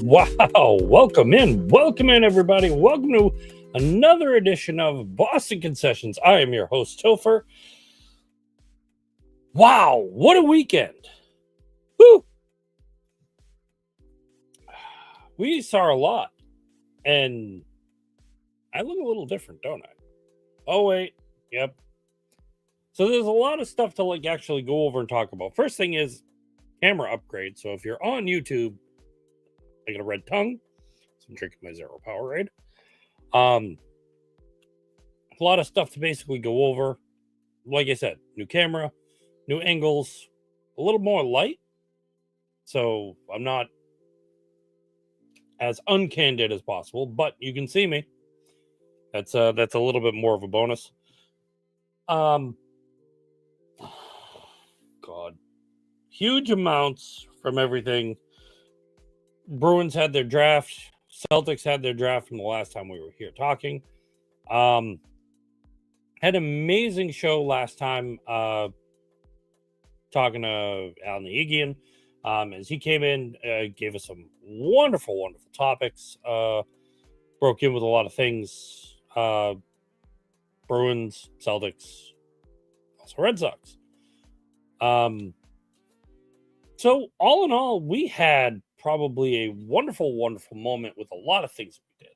Wow, welcome in, everybody. Welcome to another edition of Boston Concessions. I am your host, Topher. Wow, what a weekend! Woo! We saw a lot, and I look a little different, don't I? Oh, wait, yep. So there's a lot of stuff to actually go over and talk about. First thing is camera upgrade. So if you're on YouTube, I got a red tongue, so I'm drinking my Zero Powerade. A lot of stuff to basically go over. Like I said, new camera, new angles, a little more light. So I'm not as uncandid as possible, but you can see me. That's a little bit more of a bonus. God, huge amounts from everything. Bruins had their draft. Celtics had their draft from the last time we were here talking. Had an amazing show last time talking to Alan Egian. As he came in, gave us some wonderful, wonderful topics. Broke in with a lot of things. Bruins, Celtics, also Red Sox. So all in all, we had probably a wonderful, wonderful moment with a lot of things we did.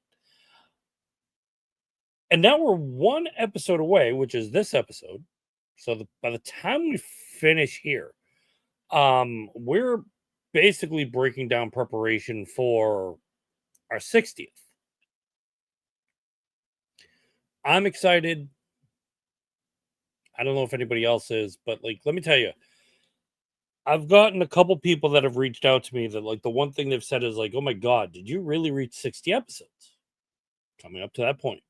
And now we're one episode away, which is this episode. So by the time we finish here, we're basically breaking down preparation for our 60th. I'm excited. I don't know if anybody else is, but let me tell you, I've gotten a couple people that have reached out to me that the one thing they've said is oh my God, did you really reach 60 episodes? Coming up to that point.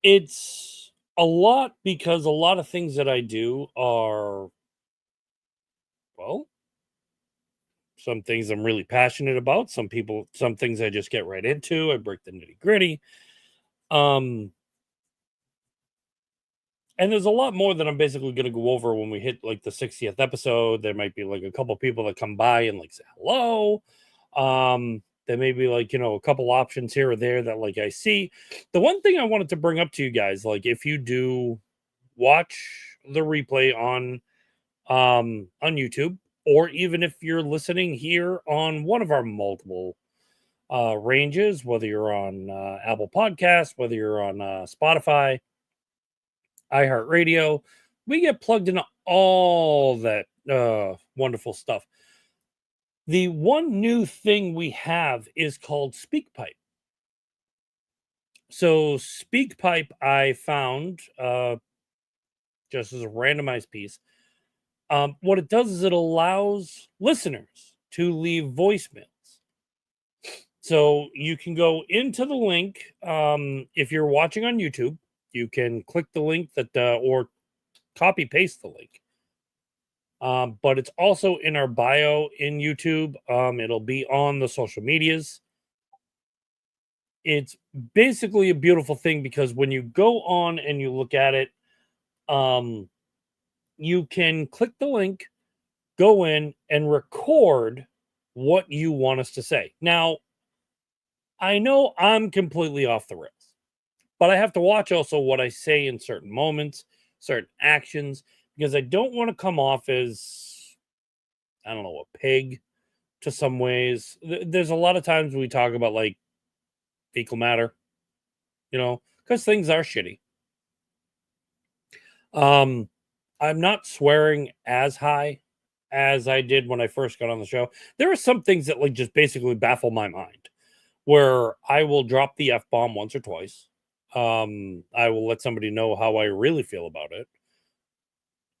It's a lot because a lot of things that I do are, well, some things I'm really passionate about. Some things I just get right into. I break the nitty gritty. And there's a lot more that I'm basically going to go over when we hit the 60th episode. There might be a couple people that come by and say hello. There may be a couple options here or there that I see. The one thing I wanted to bring up to you guys, if you do watch the replay on YouTube, or even if you're listening here on one of our multiple ranges, whether you're on Apple Podcasts, whether you're on Spotify, iHeartRadio, we get plugged into all that wonderful stuff. The one new thing we have is called SpeakPipe. So SpeakPipe I found just as a randomized piece. What it does is it allows listeners to leave voicemails. So you can go into the link. If you're watching on YouTube, you can click the link or copy paste the link. But it's also in our bio in YouTube. It'll be on the social medias. It's basically a beautiful thing because when you go on and you look at it, you can click the link, go in and record what you want us to say. Now, I know I'm completely off the rails, but I have to watch also what I say in certain moments, certain actions, because I don't want to come off as, I don't know, a pig to some ways. There's a lot of times we talk about fecal matter, because things are shitty. I'm not swearing as high as I did when I first got on the show. There are some things that just basically baffle my mind, where I will drop the F-bomb once or twice. I will let somebody know how I really feel about it,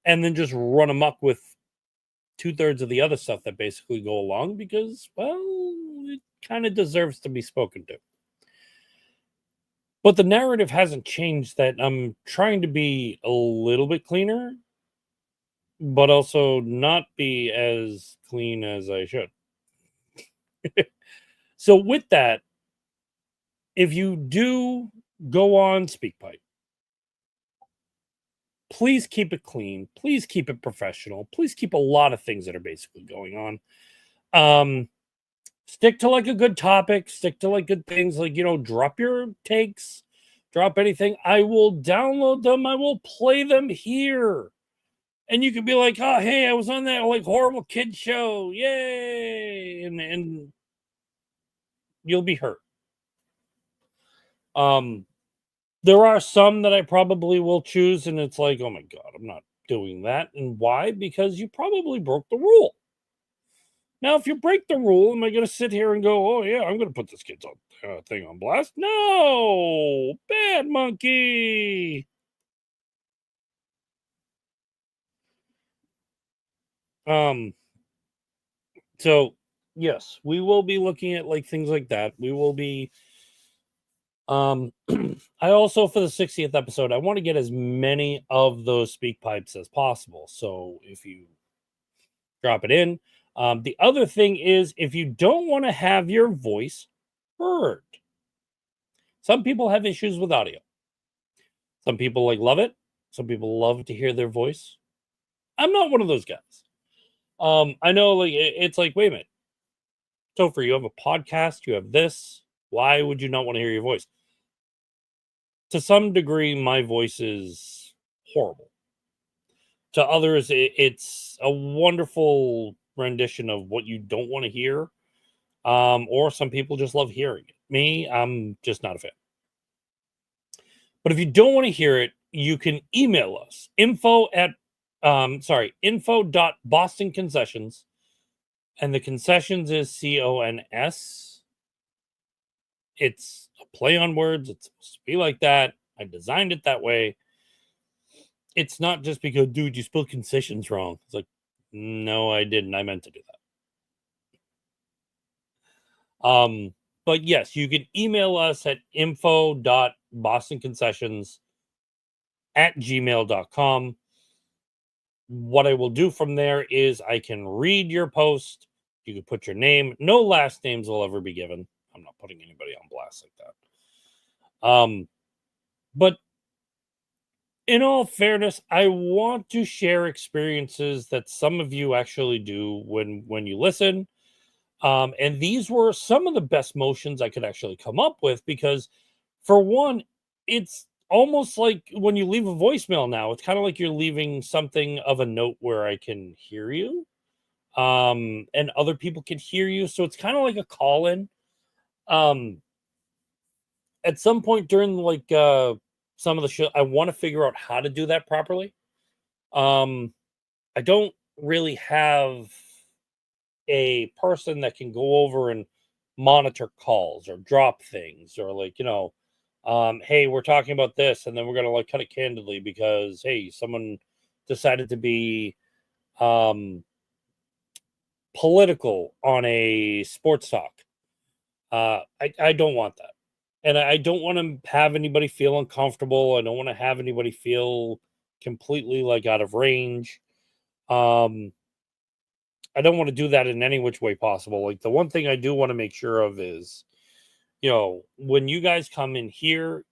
and then just run amok with 2/3 of the other stuff that basically go along because, well, it kind of deserves to be spoken to. But the narrative hasn't changed that I'm trying to be a little bit cleaner, but also not be as clean as I should. So with that, if you do go on SpeakPipe, please keep it clean. Please keep it professional. Please keep a lot of things that are basically going Stick to like a good topic, stick to like good things, like, drop your takes, drop anything. I will download them, I will play them here. And you could be like, oh, hey, I was on that like horrible kid show. Yay. And you'll be hurt. There are some that I probably will choose, and it's like, oh my God, I'm not doing that. And why? Because you probably broke the rule. Now, if you break the rule, am I going to sit here and go, oh, yeah, I'm going to put this kid's thing on blast? No, bad monkey. So, yes, we will be looking at like things like that. We will be, I also, for the 60th episode, I want to get as many of those speak pipes as possible. So if you drop it in, the other thing is, if you don't want to have your voice heard, some people have issues with audio. Some people like love it. Some people love to hear their voice. I'm not one of those guys. I know, like, it's like, wait a minute. Topher, you have a podcast, you have this. Why would you not want to hear your voice? To some degree, my voice is horrible. To others, it's a wonderful rendition of what you don't want to hear. Or some people just love hearing it. Me, I'm just not a fan. But if you don't want to hear it, you can email us info.bostonconcessions, and the concessions is CONS. It's a play on words. It's supposed to be like that. I designed it that way. It's not just because, dude, you spelled concessions wrong. It's like, no, I didn't. I meant to do that. But yes, you can email us at info.bostonconcessions@gmail.com. What I will do from there is I can read your post. You can put your name. No last names will ever be given. I'm not putting anybody on blast like that. But in all fairness, I want to share experiences that some of you actually do when you listen. And these were some of the best motions I could actually come up with, because for one, it's almost like when you leave a voicemail now, it's kind of like you're leaving something of a note where I can hear you. And other people can hear you. So it's kind of like a call in. At some point during like some of the show, I want to figure out how to do that properly. I don't really have a person that can go over and monitor calls or drop things, or like, hey, we're talking about this, and then we're gonna like cut it candidly because, hey, someone decided to be political on a sports talk. I don't want that. And I don't want to have anybody feel uncomfortable. I don't want to have anybody feel completely like out of range. I don't want to do that in any which way possible. Like, the one thing I do want to make sure of is, when you guys come in here,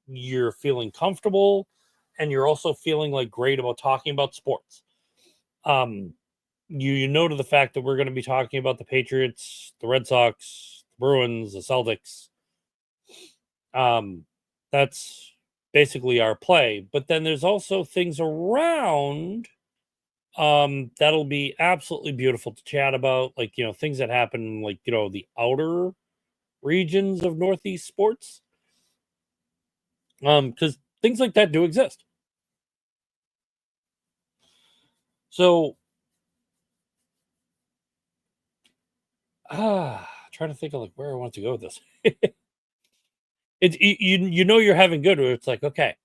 you're feeling comfortable, and you're also feeling like great about talking about sports. You know, to the fact that we're going to be talking about the Patriots, the Red Sox, the Bruins, the Celtics. That's basically our play. But then there's also things around that'll be absolutely beautiful to chat about, like, things that happen, like, the outer regions of Northeast sports. Because things like that do exist. So trying to think of like where I want to go with this. It's you're having good, where it's like, okay,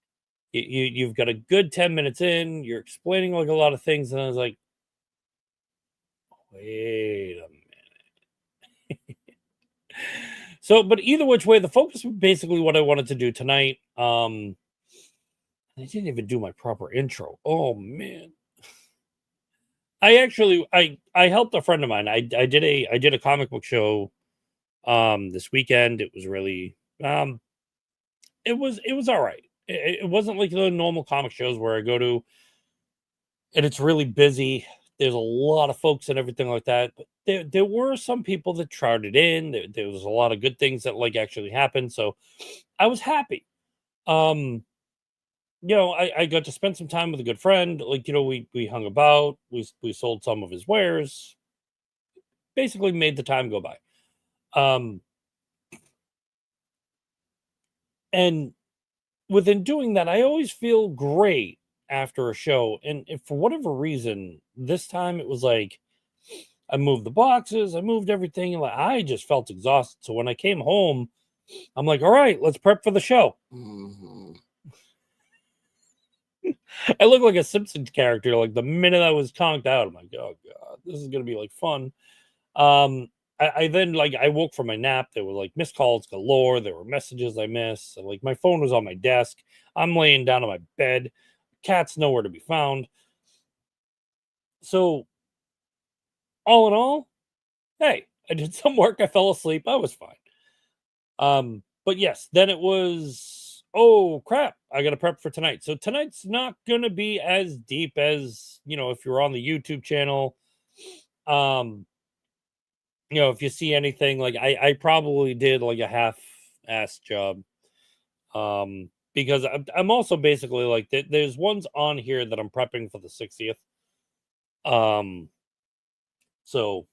you've got a good 10 minutes in, you're explaining like a lot of things, and I was like, wait a minute. So, but either which way, the focus was basically what I wanted to do tonight. I didn't even do my proper intro. Oh man. I helped a friend of mine. I did a comic book show this weekend. It was really it was all right. It wasn't like the normal comic shows where I go to and it's really busy. There's a lot of folks and everything like that, but there were some people that tried it in. There was a lot of good things that like actually happened, so I was happy. Um, I got to spend some time with a good friend. Like, we hung about, we sold some of his wares, basically made the time go by. Um, and within doing that, I always feel great after a show. And if for whatever reason, this time it was like I moved the boxes, I moved everything, and like I just felt exhausted. So when I came home, I'm like, all right, let's prep for the show. Mhm. I look like a Simpsons character. Like the minute I was conked out, I'm like, oh god, this is gonna be like fun. Um, I then like I woke from my nap. There were like missed calls galore. There were messages I missed. And, like my phone was on my desk. I'm laying down on my bed. Cat's nowhere to be found. So all in all, hey, I did some work. I fell asleep. I was fine. But yes, then it was, oh crap, I gotta prep for tonight. So tonight's not gonna be as deep as, if you're on the YouTube channel. Um, if you see anything, like I probably did like a half-ass job. Because I'm also basically like there's ones on here that I'm prepping for the 60th. Um, so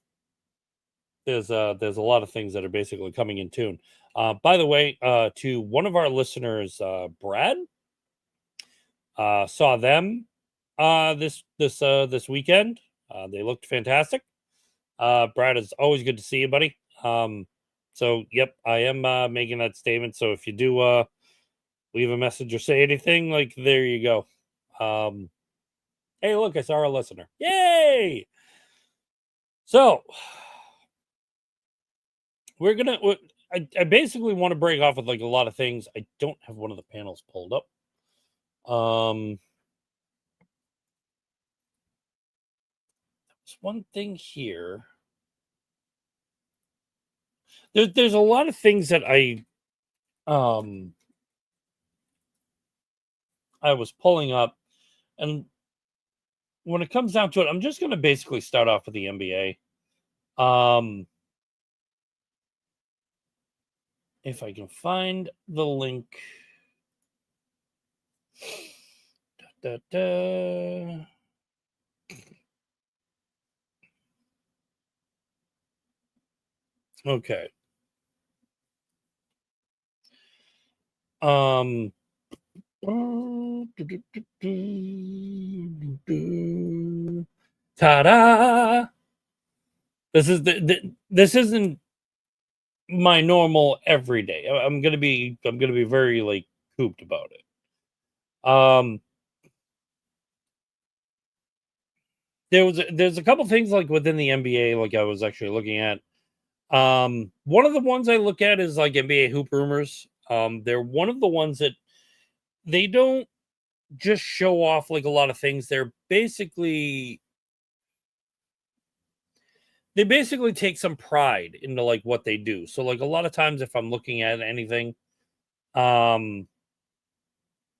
there's a lot of things that are basically coming in tune. By the way, to one of our listeners, Brad, saw them this weekend. They looked fantastic. Brad, is always good to see you, buddy. So yep, I am making that statement. So if you do leave a message or say anything, like there you go. Hey, look, I saw our listener. Yay! So we're gonna. I basically want to break off with like a lot of things. I don't have one of the panels pulled up. There's one thing here. There's a lot of things that um I was pulling up, and when it comes down to it, I'm just gonna basically start off with the NBA. If I can find the link. Da, da. Okay. Um. Ta-da! This isn't my normal everyday. I'm gonna be very like cooped about it. Um. There's a couple things like within the NBA like I was actually looking at. One of the ones I look at is like NBA hoop rumors. They're one of the ones that they don't just show off like a lot of things. They basically take some pride into like what they do. So like a lot of times if I'm looking at anything, um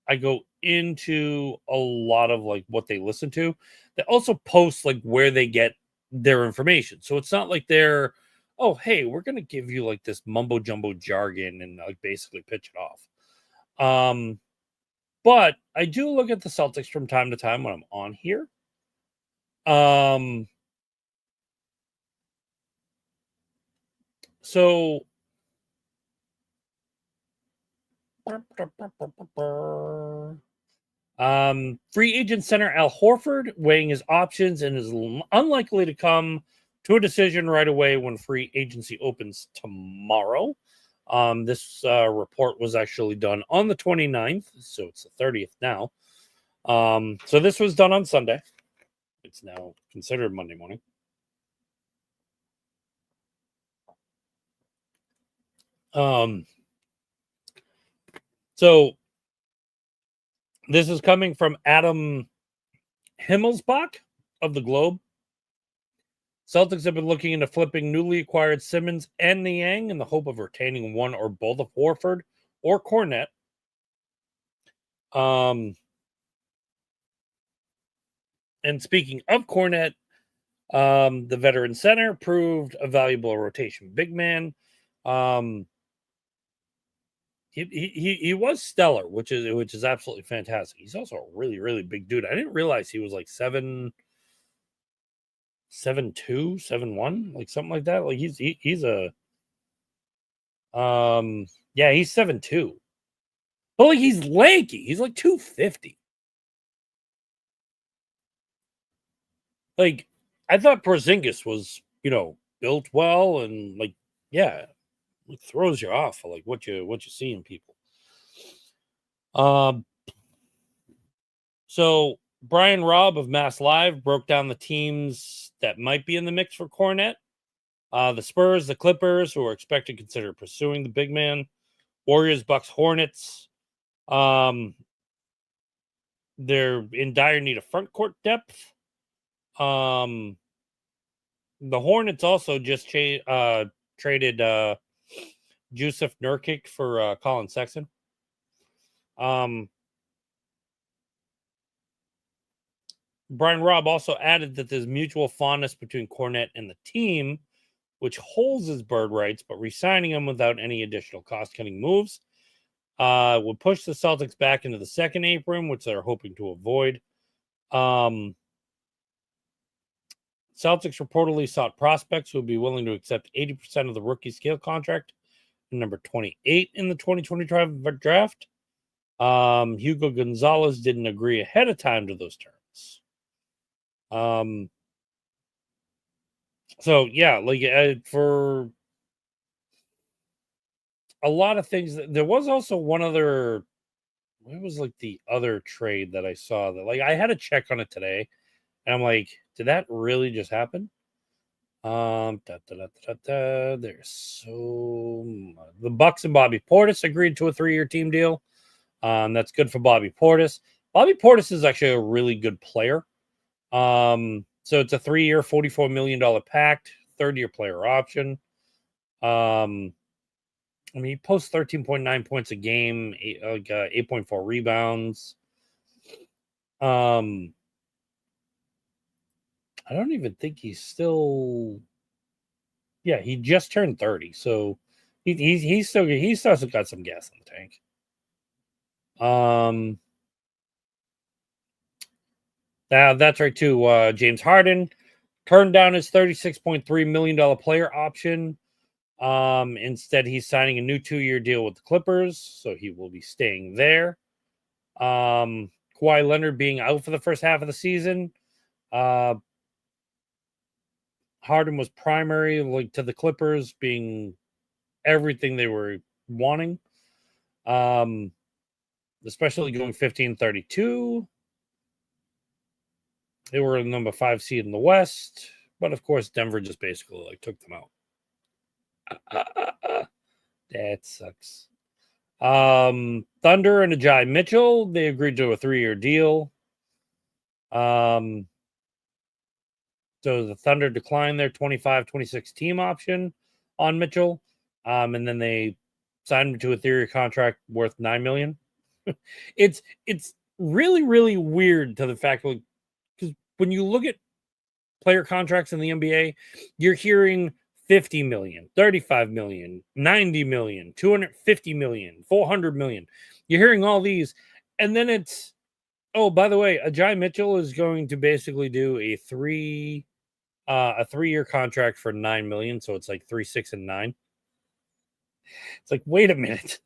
I go into a lot of like what they listen to. They also post like where they get their information. So it's not like they're, oh, hey, we're going to give you like this mumbo jumbo jargon and like basically pitch it off. But I do look at the Celtics from time to time when I'm on here. So free agent center Al Horford weighing his options and is unlikely to come to a decision right away when free agency opens tomorrow. This report was actually done on the 29th, so it's the 30th now. So this was done on Sunday. It's now considered Monday morning. So this is coming from Adam Himmelsbach of the Globe. Celtics have been looking into flipping newly acquired Simmons and Niang in the hope of retaining one or both of Horford or Cornette. And speaking of Cornette, The veteran center proved a valuable rotation big man. He was stellar, which is absolutely fantastic. He's also a really, really big dude. I didn't realize he was like 7'2", 7'1", like something like that. Like he's a yeah, he's 7'2". But like he's lanky. He's like 250. Like I thought Porzingis was, built well and like, yeah, it throws you off like what you see in people. So Brian Robb of Mass Live broke down the teams that might be in the mix for Cornet. The Spurs, the Clippers, who are expected to consider pursuing the big man. Warriors, Bucks, Hornets. They're in dire need of front court depth. The Hornets also just traded Jusuf Nurkic for Colin Sexton. Brian Robb also added that there's mutual fondness between Cornet and the team, which holds his bird rights, but re-signing him without any additional cost-cutting moves would push the Celtics back into the second apron, which they're hoping to avoid. Celtics reportedly sought prospects who would be willing to accept 80% of the rookie scale contract, number 28 in the 2025 draft. Hugo Gonzalez didn't agree ahead of time to those terms. So yeah, like for a lot of things, there was also one other. What was like the other trade that I saw that like I had to check on it today, and I'm like, did that really just happen? There's so much. The Bucks and Bobby Portis agreed to a 3-year team deal. That's good for Bobby Portis. Bobby Portis is actually a really good player. So it's a 3-year, $44 million pact, 3rd-year player option. I mean, he posts 13.9 points a game, 8.4 rebounds. I don't even think he's still. Yeah, he just turned 30, so he's still got some gas in the tank. That's right too. James Harden turned down his $36.3 million player option. Instead, he's signing a new 2-year deal with the Clippers, so he will be staying there. Kawhi Leonard being out for the first half of the season. Harden was primary, like to the Clippers, being everything they were wanting. Especially going 15-32. They were the number 5 seed in the West, but of course, Denver just basically like took them out. That sucks. Thunder and Ajay Mitchell, they agreed to a 3-year deal. So the Thunder declined their 25-26 team option on Mitchell. And then they signed him to a 3-year contract worth $9 million. It's really, really weird to the fact that because when you look at player contracts in the NBA, you're hearing 50 million, 35 million, 90 million, 250 million, 400 million. You're hearing all these. And then it's, oh, by the way, Ajay Mitchell is going to basically do a 3-year contract for $9 million. So it's like 3, 6, and 9. It's like, wait a minute.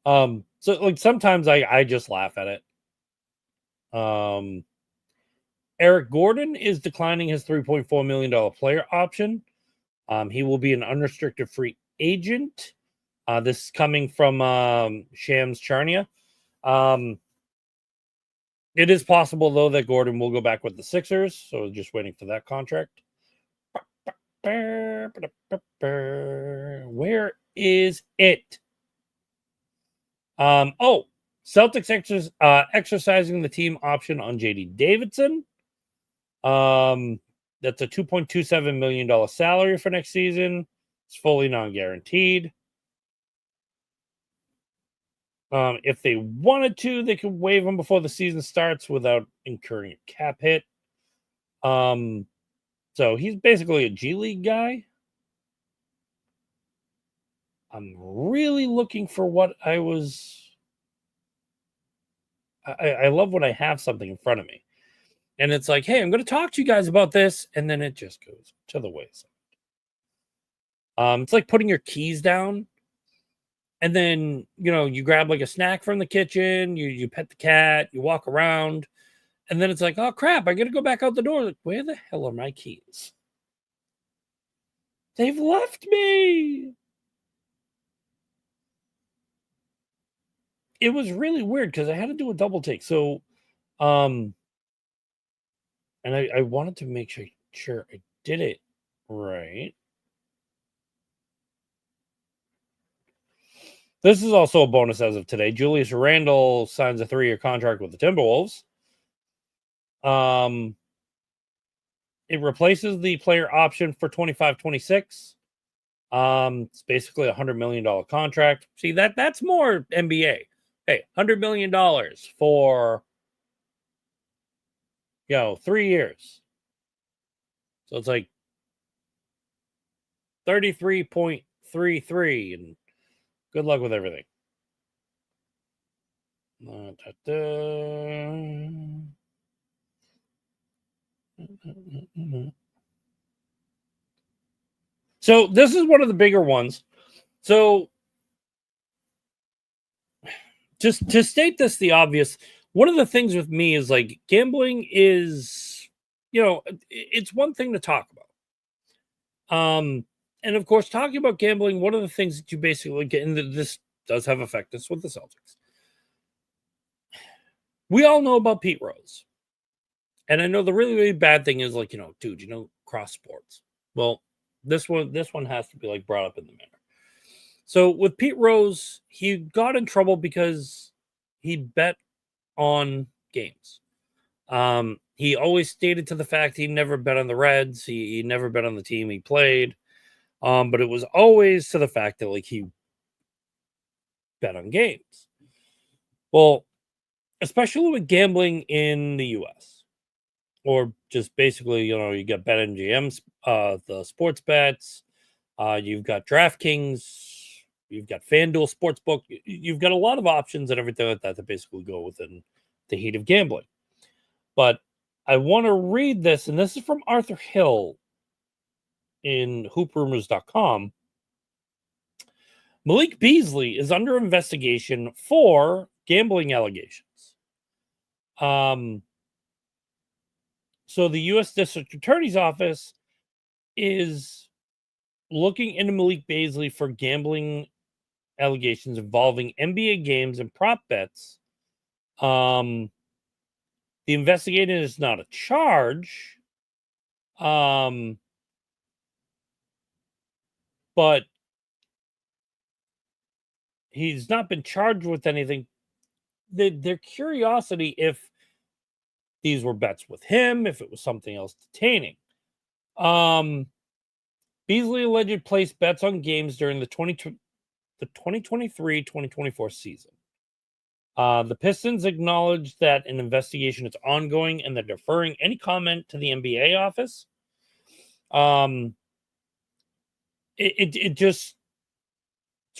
So like sometimes I just laugh at it. Eric Gordon is declining his $3.4 million player option. He will be an unrestricted free agent. This is coming from Shams Charania. It is possible, though, that Gordon will go back with the Sixers. So just waiting for that contract. Where is it? Celtics exercising the team option on JD Davidson. That's a $2.27 million salary for next season. It's fully non-guaranteed. If they wanted to, they could waive him before the season starts without incurring a cap hit. So he's basically a G League guy. I'm really looking for what I was. I love when I have something in front of me. And it's like, hey, I'm going to talk to you guys about this. And then it just goes to the wayside. It's like putting your keys down. And then, you grab like a snack from the kitchen. You pet the cat. You walk around. And then it's like, oh, crap. I got to go back out the door. Like, where the hell are my keys? They've left me. It was really weird because I had to do a double take. So, and I wanted to make sure I did it right. This is also a bonus as of today. Julius Randle signs a 3-year contract with the Timberwolves. It replaces the player option for 25-26. It's basically a $100 million contract. See, that's more NBA. Hey, $100 million for 3 years. So it's like 33.33, and good luck with everything. So this is one of the bigger ones. So just to state this the obvious, one of the things with me is like gambling is, it's one thing to talk about. And of course, talking about gambling, one of the things that you basically get, and this does have effect, this with the Celtics. We all know about Pete Rose. And I know the really, really bad thing is like, dude, cross sports. Well, this one has to be like brought up in the manner. So with Pete Rose, he got in trouble because he bet on games. He always stated to the fact he never bet on the Reds. He never bet on the team he played. But it was always to the fact that like he bet on games. Well, especially with gambling in the US, or just basically, you got BetMGM, the sports bets, you've got DraftKings, you've got FanDuel Sportsbook, you've got a lot of options and everything like that basically go within the heat of gambling. But I want to read this, and this is from Arthur Hill in hooprumors.com. Malik Beasley is under investigation for gambling allegations. So the U.S. District Attorney's Office is looking into Malik Beasley for gambling allegations involving NBA games and prop bets. The investigation is not a charge, but he's not been charged with anything. Their curiosity if these were bets with him, if it was something else detaining. Beasley allegedly placed bets on games during the 2023-2024 season. The Pistons acknowledged that an investigation is ongoing and they're deferring any comment to the NBA office. It's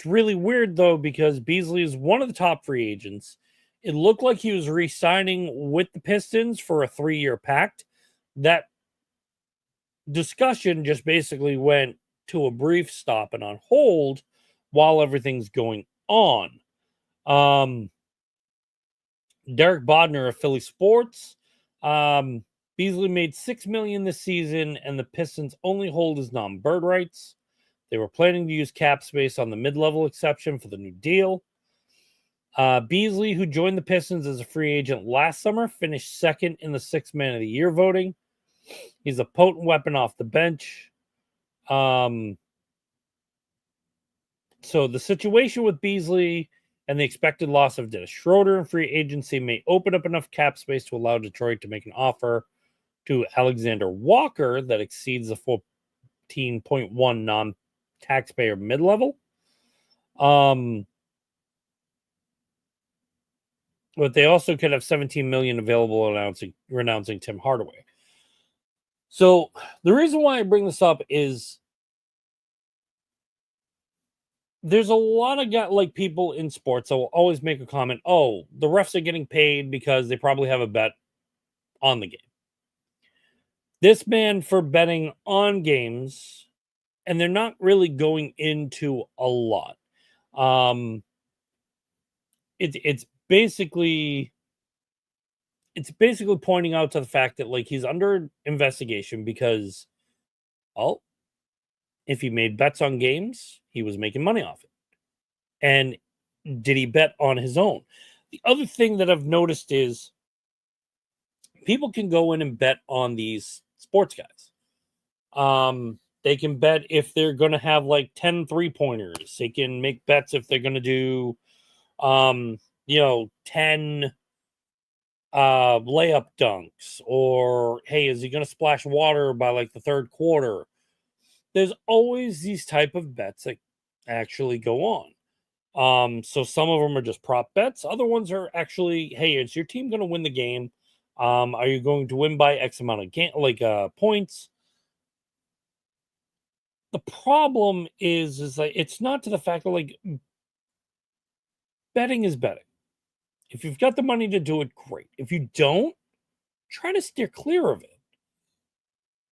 really weird though, because Beasley is one of the top free agents. It looked like he was re-signing with the Pistons for a 3-year pact. That discussion just basically went to a brief stop and on hold while everything's going on. Derek Bodner of Philly Sports. Beasley made $6 million this season, and the Pistons only hold his non-bird rights. They were planning to use cap space on the mid-level exception for the new deal. Beasley, who joined the Pistons as a free agent last summer, finished second in the 6th Man of the Year voting. He's a potent weapon off the bench. So the situation with Beasley and the expected loss of Dennis Schroeder in free agency may open up enough cap space to allow Detroit to make an offer to Alexander Walker that exceeds the 14.1 non-taxpayer mid-level. But they also could have 17 million available renouncing Tim Hardaway. So the reason why I bring this up is there's a lot of like people in sports that will always make a comment, oh, the refs are getting paid because they probably have a bet on the game. This man for betting on games, and they're not really going into a lot. It's basically pointing out to the fact that like he's under investigation because, well, if he made bets on games, he was making money off it. And did he bet on his own? The other thing that I've noticed is people can go in and bet on these sports guys. They can bet if they're going to have like 10 3-pointers. They can make bets if they're going to do, 10 layup dunks, or hey, is he going to splash water by like the third quarter? There's always these type of bets that actually go on. So some of them are just prop bets. Other ones are actually, hey, is your team going to win the game? Are you going to win by X amount of points? The problem is like it's not to the fact that like betting is betting. If you've got the money to do it, great. If you don't, try to steer clear of it.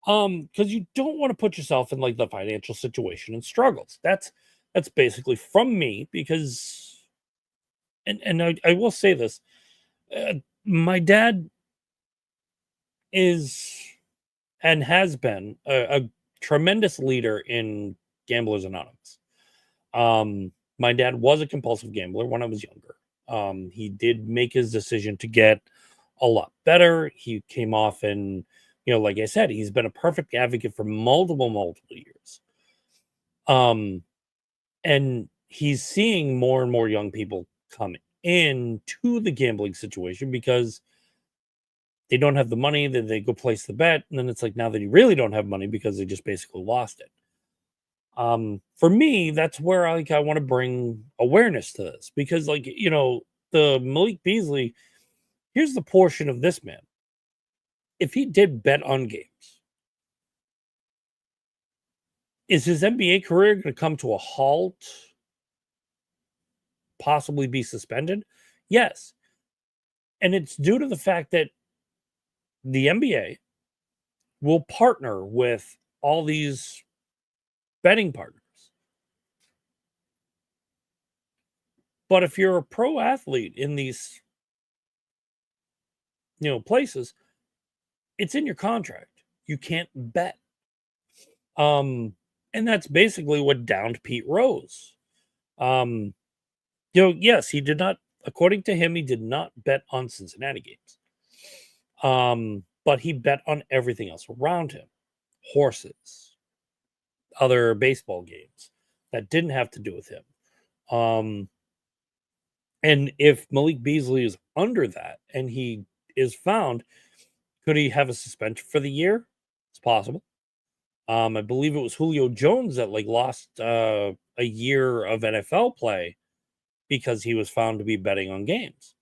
Because you don't want to put yourself in like the financial situation and struggles. That's basically from me because, and I will say this, my dad is and has been a tremendous leader in Gamblers Anonymous. My dad was a compulsive gambler when I was younger. He did make his decision to get a lot better. He came off and, like I said, he's been a perfect advocate for multiple years. And he's seeing more and more young people come into the gambling situation because they don't have the money, then they go place the bet, and then it's like now that you really don't have money because they just basically lost it. For me, that's where I want to bring awareness to this because, the Malik Beasley, here's the portion of this man. If he did bet on games, is his NBA career going to come to a halt? Possibly be suspended? Yes. And it's due to the fact that the NBA will partner with all these betting partners. But if you're a pro athlete in these, places, it's in your contract. You can't bet. And that's basically what downed Pete Rose. Yes, he did not, according to him, he did not bet on Cincinnati games. But he bet on everything else around him. Horses, other baseball games that didn't have to do with him. And if Malik Beasley is under that and he is found, could he have a suspension for the year? It's possible. I believe it was Julio Jones that lost a year of NFL play because he was found to be betting on games.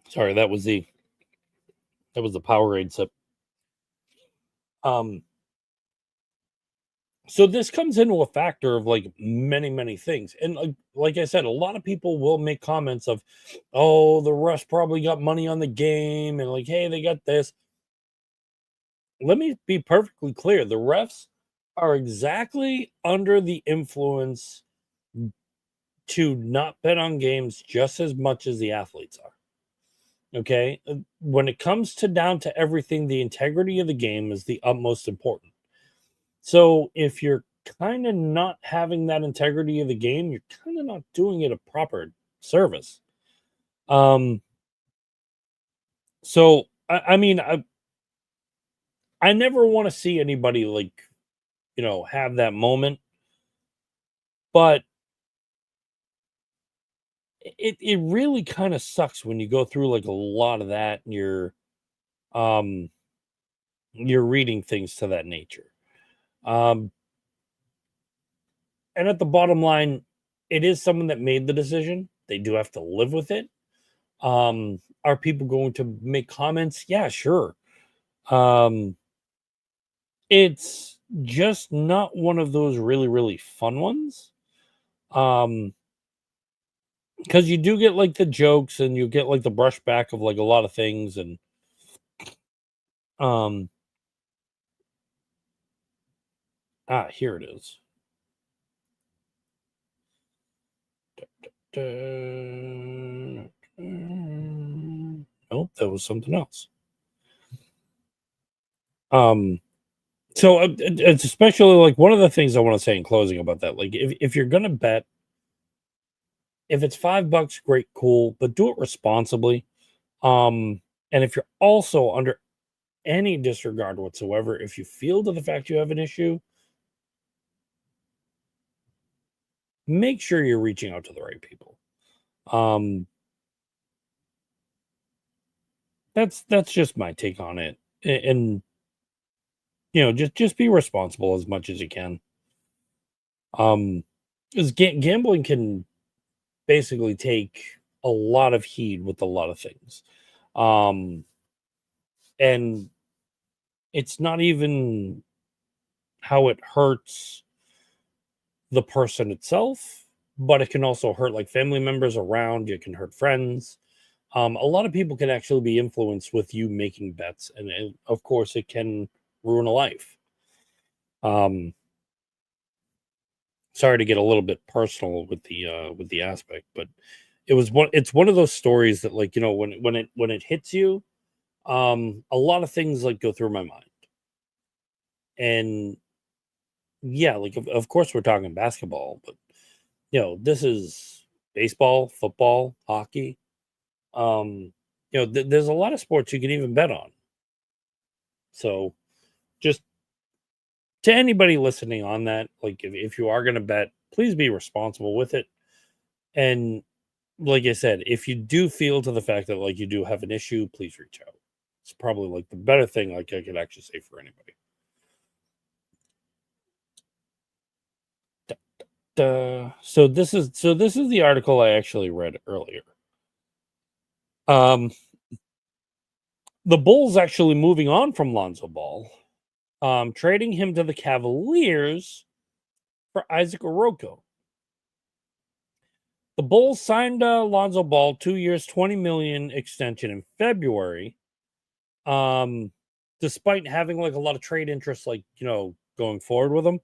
Sorry, that was the Powerade sip. So this comes into a factor of many things. And like I said, a lot of people will make comments of, oh, the refs probably got money on the game and hey, they got this. Let me be perfectly clear. The refs are exactly under the influence to not bet on games just as much as the athletes are. Okay? When it comes down to everything, the integrity of the game is the utmost important. So if you're kind of not having that integrity of the game, you're kind of not doing it a proper service. So I mean, I never want to see anybody have that moment, but it really kind of sucks when you go through a lot of that and you're reading things to that nature. And at the bottom line, it is someone that made the decision. They do have to live with it. Are people going to make comments? Yeah, sure. Um, it's just not one of those really, really fun ones. Because you do get like the jokes and you get like the brushback of like a lot of things, and um here it is. Nope, that was something else. Um so it's especially like one of the things I want to say in closing about that, like if you're gonna bet, if it's $5, great, cool, but do it responsibly. And if you're also under any disregard whatsoever, if you feel to the fact you have an issue, make sure you're reaching out to the right people. Um, that's just my take on it, and just be responsible as much as you can. Because gambling can basically take a lot of heed with a lot of things, um, and it's not even how it hurts the person itself, but it can also hurt like family members around. It can hurt friends. A lot of people can actually be influenced with you making bets, and of course, it can ruin a life. Um, Sorry to get a little bit personal with the aspect, but it's one of those stories that, like, when it hits you, a lot of things like go through my mind, and yeah, like of course we're talking basketball, but this is baseball, football, hockey. There's a lot of sports you can even bet on. So just to anybody listening on that, like if you are going to bet, please be responsible with it. And like I said, if you do feel to the fact that like you do have an issue, please reach out. It's probably like the better thing like I could actually say for anybody. So this is the article I actually read earlier. Um, the Bulls actually moving on from Lonzo Ball, trading him to the Cavaliers for Isaac Oroko. The Bulls signed Lonzo Ball 2 years, $20 million extension in February. Um, Despite having like a lot of trade interest, like going forward with him,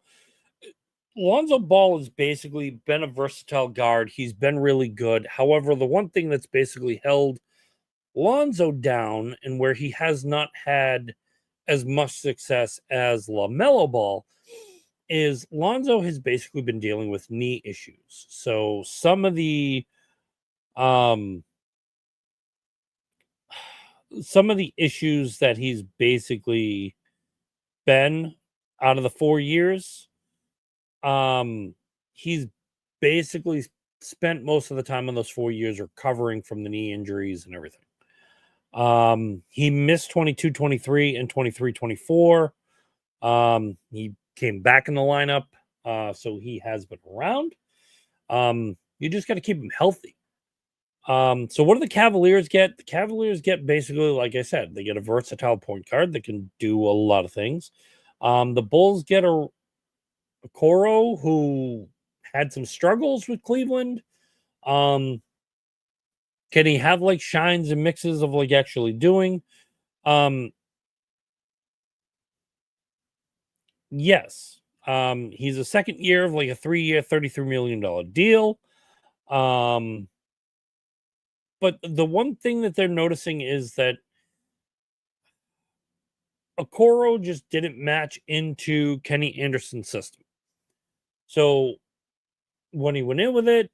Lonzo Ball has basically been a versatile guard. He's been really good. However, the one thing that's basically held Lonzo down and where he has not had as much success as LaMelo Ball is Lonzo has basically been dealing with knee issues. So um some of the issues that he's basically been out of the 4 years, he's basically spent most of the time on those 4 years recovering from the knee injuries and everything. He missed 22-23 and 23-24. He came back in the lineup, so he has been around. You just got to keep him healthy. So what do the Cavaliers get? The Cavaliers get basically, like I said, they get a versatile point guard that can do a lot of things. The Bulls get a Coro who had some struggles with Cleveland. Um, can he have like shines and mixes of like actually doing? Um, yes. He's a second year of like a 3 year, $33 million deal. Um, but the one thing that they're noticing is that Okoro just didn't match into Kenny Anderson's system. So when he went in with it,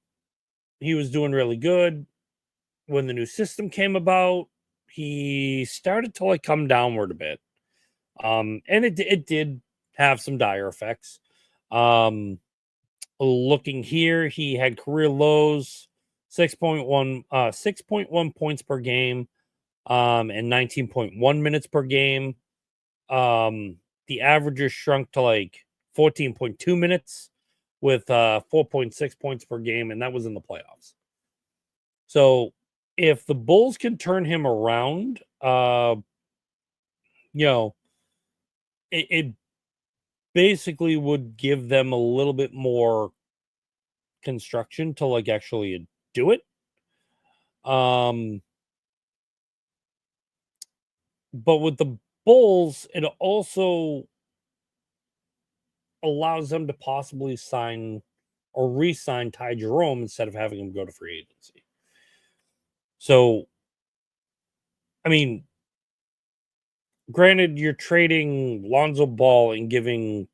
he was doing really good. When the new system came about, he started to like come downward a bit. And it did have some dire effects. Looking here, he had career lows, 6.1 points per game, and 19.1 minutes per game. The averages shrunk to like 14.2 minutes, with 4.6 points per game, and that was in the playoffs. So if the Bulls can turn him around, it basically would give them a little bit more construction to like actually do it. But with the Bulls, it also allows them to possibly sign or re-sign Ty Jerome instead of having him go to free agency. So, I mean, granted, you're trading Lonzo Ball and giving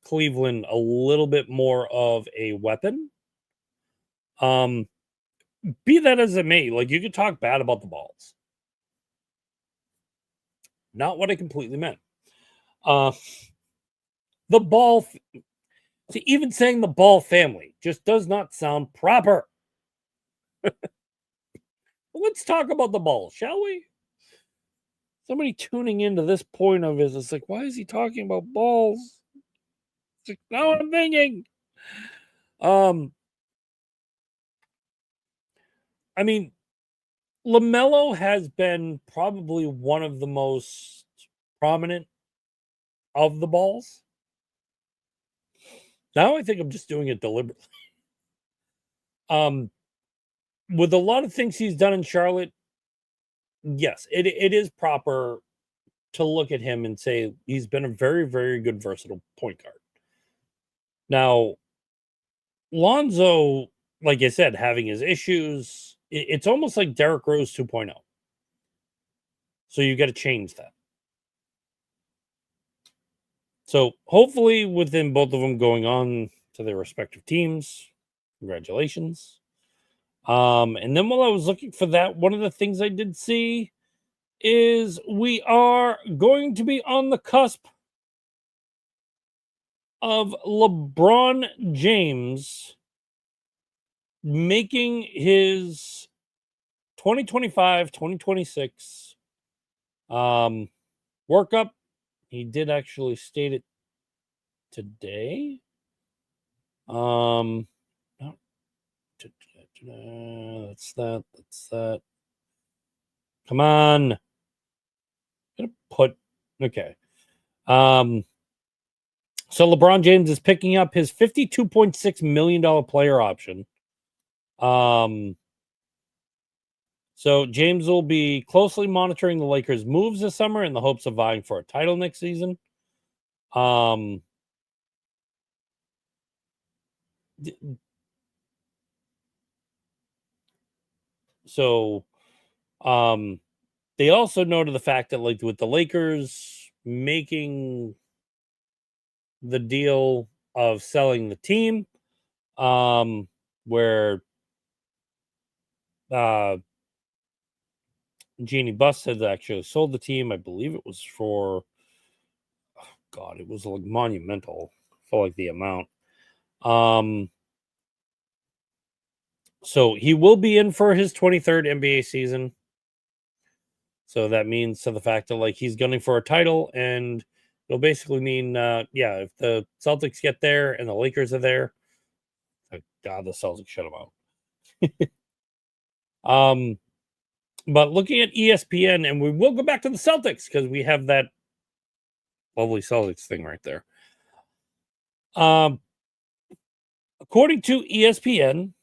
Cleveland a little bit more of a weapon. Be that as it may, like, you could talk bad about the Balls. Not what I completely meant. The Ball, see, even saying the Ball family just does not sound proper. Let's talk about the Balls, shall we? Somebody tuning into this point of his, it's like, why is he talking about balls? It's like, now I'm thinking. I mean, LaMelo has been probably one of the most prominent of the Balls. Now I think I'm just doing it deliberately. With a lot of things he's done in Charlotte, yes, it is proper to look at him and say he's been a very, very good versatile point guard. Now, Lonzo, like I said, having his issues, it's almost like Derrick Rose 2.0. So you got to change that. So hopefully within both of them going on to their respective teams, congratulations. And then while I was looking for that, one of the things I did see is we are going to be on the cusp of LeBron James making his 2025-2026 workup. He did actually state it today. That's that. Come on. I'm gonna put okay. So LeBron James is picking up his $52.6 million player option. So James will be closely monitoring the Lakers' moves this summer in the hopes of vying for a title next season. So they also noted the fact that, like, with the Lakers making the deal of selling the team, where Jeannie Buss had actually sold the team. I believe it was for, oh God, it was like monumental for like the amount. So he will be in for his 23rd NBA season. So that means to the fact that, like, he's gunning for a title, and it'll basically mean, if the Celtics get there and the Lakers are there, thank God the Celtics shut them out. But looking at ESPN, and we will go back to the Celtics because we have that lovely Celtics thing right there. According to ESPN,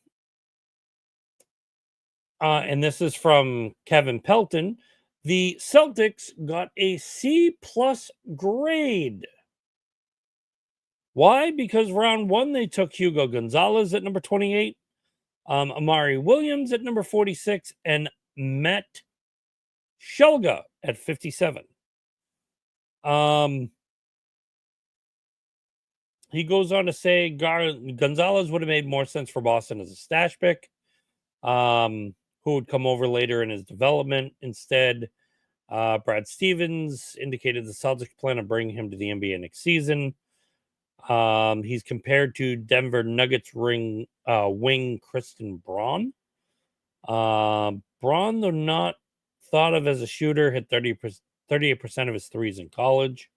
and this is from Kevin Pelton, the Celtics got a C+ grade. Why? Because round one, they took Hugo Gonzalez at number 28, Amari Williams at number 46, and Matt Shulga at 57. He goes on to say Gonzalez would have made more sense for Boston as a stash pick, who would come over later in his development. Instead, Brad Stevens indicated the Celtics plan on bringing him to the NBA next season. He's compared to Denver Nuggets wing Kristen Braun. Braun, though not thought of as a shooter, hit 38% of his threes in college.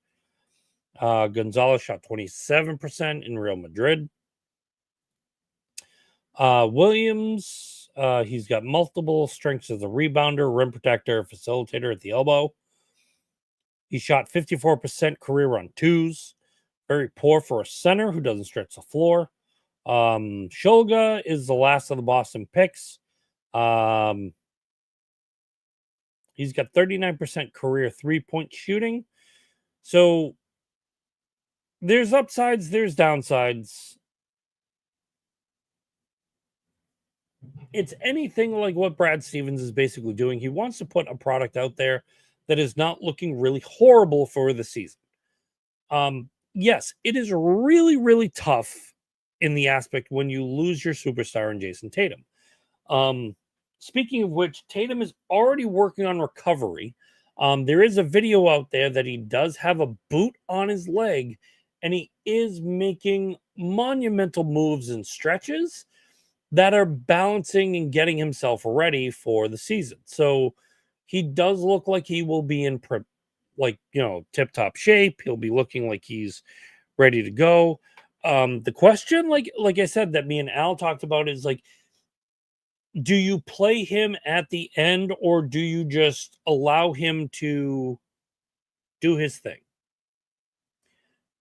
Gonzalez shot 27% in Real Madrid. Williams, he's got multiple strengths as a rebounder, rim protector, facilitator at the elbow. He shot 54% career on twos. Very poor for a center who doesn't stretch the floor. Shulga is the last of the Boston picks. He's got 39% career 3-point shooting. So there's upsides, there's downsides. It's anything like what Brad Stevens is basically doing. He wants to put a product out there that is not looking really horrible for the season. Yes, it is really, really tough in the aspect when you lose your superstar in Jason Tatum. Speaking of which, Tatum is already working on recovery. There is a video out there that he does have a boot on his leg, and he is making monumental moves and stretches that are balancing and getting himself ready for the season. So he does look like he will be in tip-top shape. He'll be looking like he's ready to go. The question, like I said, that me and Al talked about is like, do you play him at the end or do you just allow him to do his thing?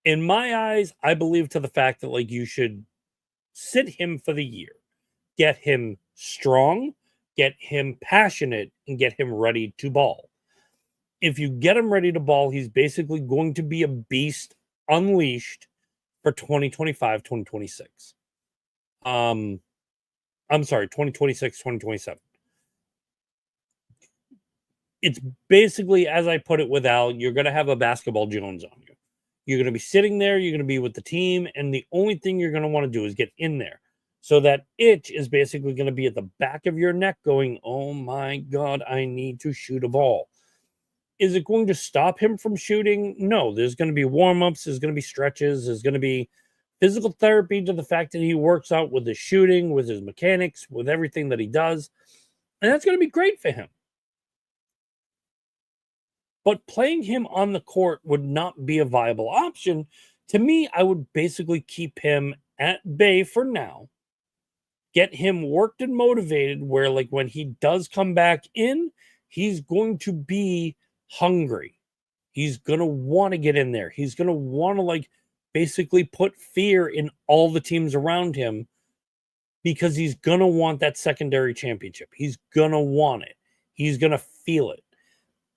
In my eyes, I believe to the fact that like you should sit him for the year, get him strong, get him passionate, and get him ready to ball. If you get him ready to ball, he's basically going to be a beast unleashed for 2025, 2026. I'm sorry, 2026, 2027. It's basically, as I put it with Al, you're going to have a basketball Jones on you. You're going to be sitting there, you're going to be with the team, and the only thing you're going to want to do is get in there. So that itch is basically going to be at the back of your neck going, oh my God, I need to shoot a ball. Is it going to stop him from shooting? No, there's going to be warm-ups, there's going to be stretches, there's going to be physical therapy to the fact that he works out with his shooting, with his mechanics, with everything that he does. And that's going to be great for him. But playing him on the court would not be a viable option. To me, I would basically keep him at bay for now. Get him worked and motivated where like when he does come back in, he's going to be hungry. He's going to want to get in there. He's going to want to like basically put fear in all the teams around him because he's going to want that secondary championship. He's going to want it. He's going to feel it.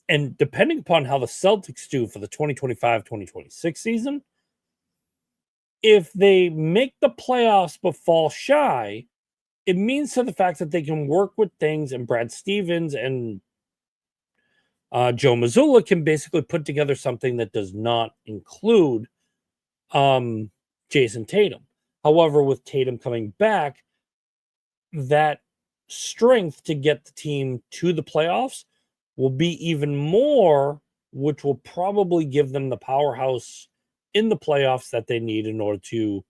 And depending upon how the Celtics do for the 2025-2026 season, if they make the playoffs but fall shy, it means to the fact that they can work with things, and Brad Stevens and Joe Mazzulla can basically put together something that does not include Jason Tatum. However, with Tatum coming back, that strength to get the team to the playoffs will be even more, which will probably give them the powerhouse in the playoffs that they need in order to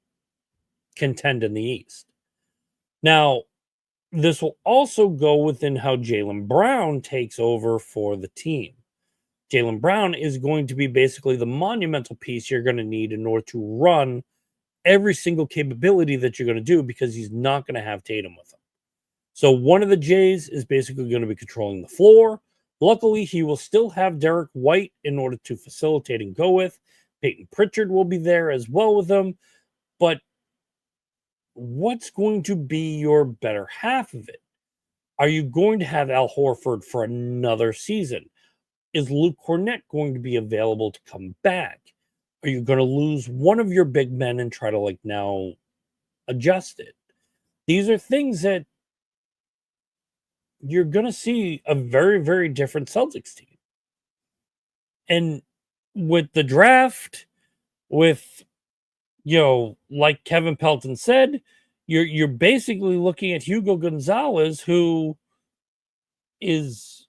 contend in the East. Now, this will also go within how Jaylen Brown takes over for the team. Jaylen Brown is going to be basically the monumental piece you're going to need in order to run every single capability that you're going to do because he's not going to have Tatum with him. So one of the Jays is basically going to be controlling the floor. Luckily, he will still have Derek White in order to facilitate and go with. Peyton Pritchard will be there as well with him. But what's going to be your better half of it? Are you going to have Al Horford for another season? Is Luke Cornett going to be available to come back? Are you going to lose one of your big men and try to like now adjust it? These are things that you're going to see a very, very different Celtics team. And with the draft, with, like Kevin Pelton said, you're basically looking at Hugo Gonzalez, who is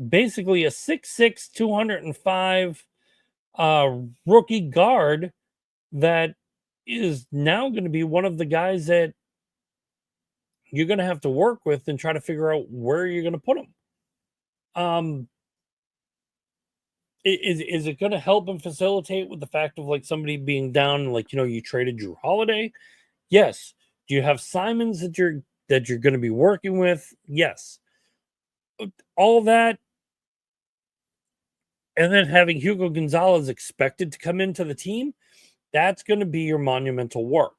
basically a 6'6", 205 rookie guard that is now going to be one of the guys that you're going to have to work with and try to figure out where you're going to put him. Is it going to help and facilitate with the fact of like somebody being down, like, you traded Drew Holiday? Yes. Do you have Simons that you're going to be working with? Yes. All that, and then having Hugo Gonzalez expected to come into the team, that's going to be your monumental work.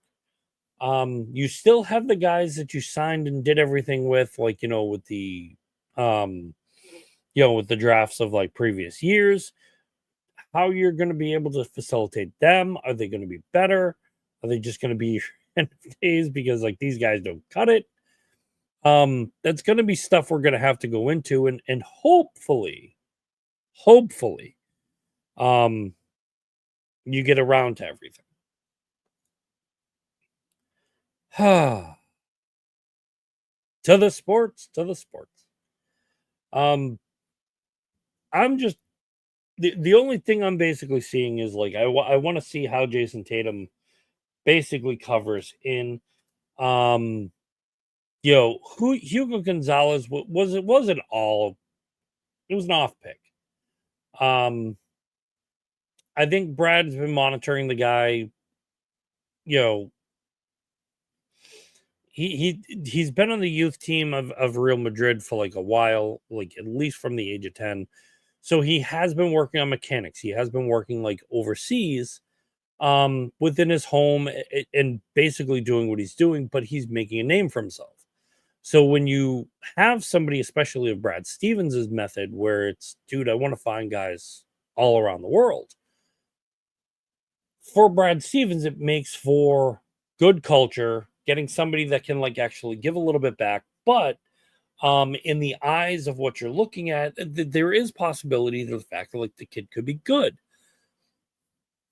You still have the guys that you signed and did everything with, like, with the with the drafts of like previous years. How you're going to be able to facilitate them? Are they going to be better? Are they just going to be days because like these guys don't cut it? That's going to be stuff we're going to have to go into, and hopefully, um, you get around to everything. To the sports. I'm just the only thing I'm basically seeing is like I want to see how Jason Tatum basically covers in. Who Hugo Gonzalez wasn't all. It was an off pick. I think Brad's been monitoring the guy. You know, he's been on the youth team of Real Madrid for like a while, like at least from the age of 10. So he has been working on mechanics. He has been working like overseas, within his home, and basically doing what he's doing, but he's making a name for himself. So when you have somebody, especially of Brad Stevens' method, where it's, dude, I want to find guys all around the world. For Brad Stevens, it makes for good culture, getting somebody that can like actually give a little bit back, but in the eyes of what you're looking at, there is possibility that the fact that like the kid could be good.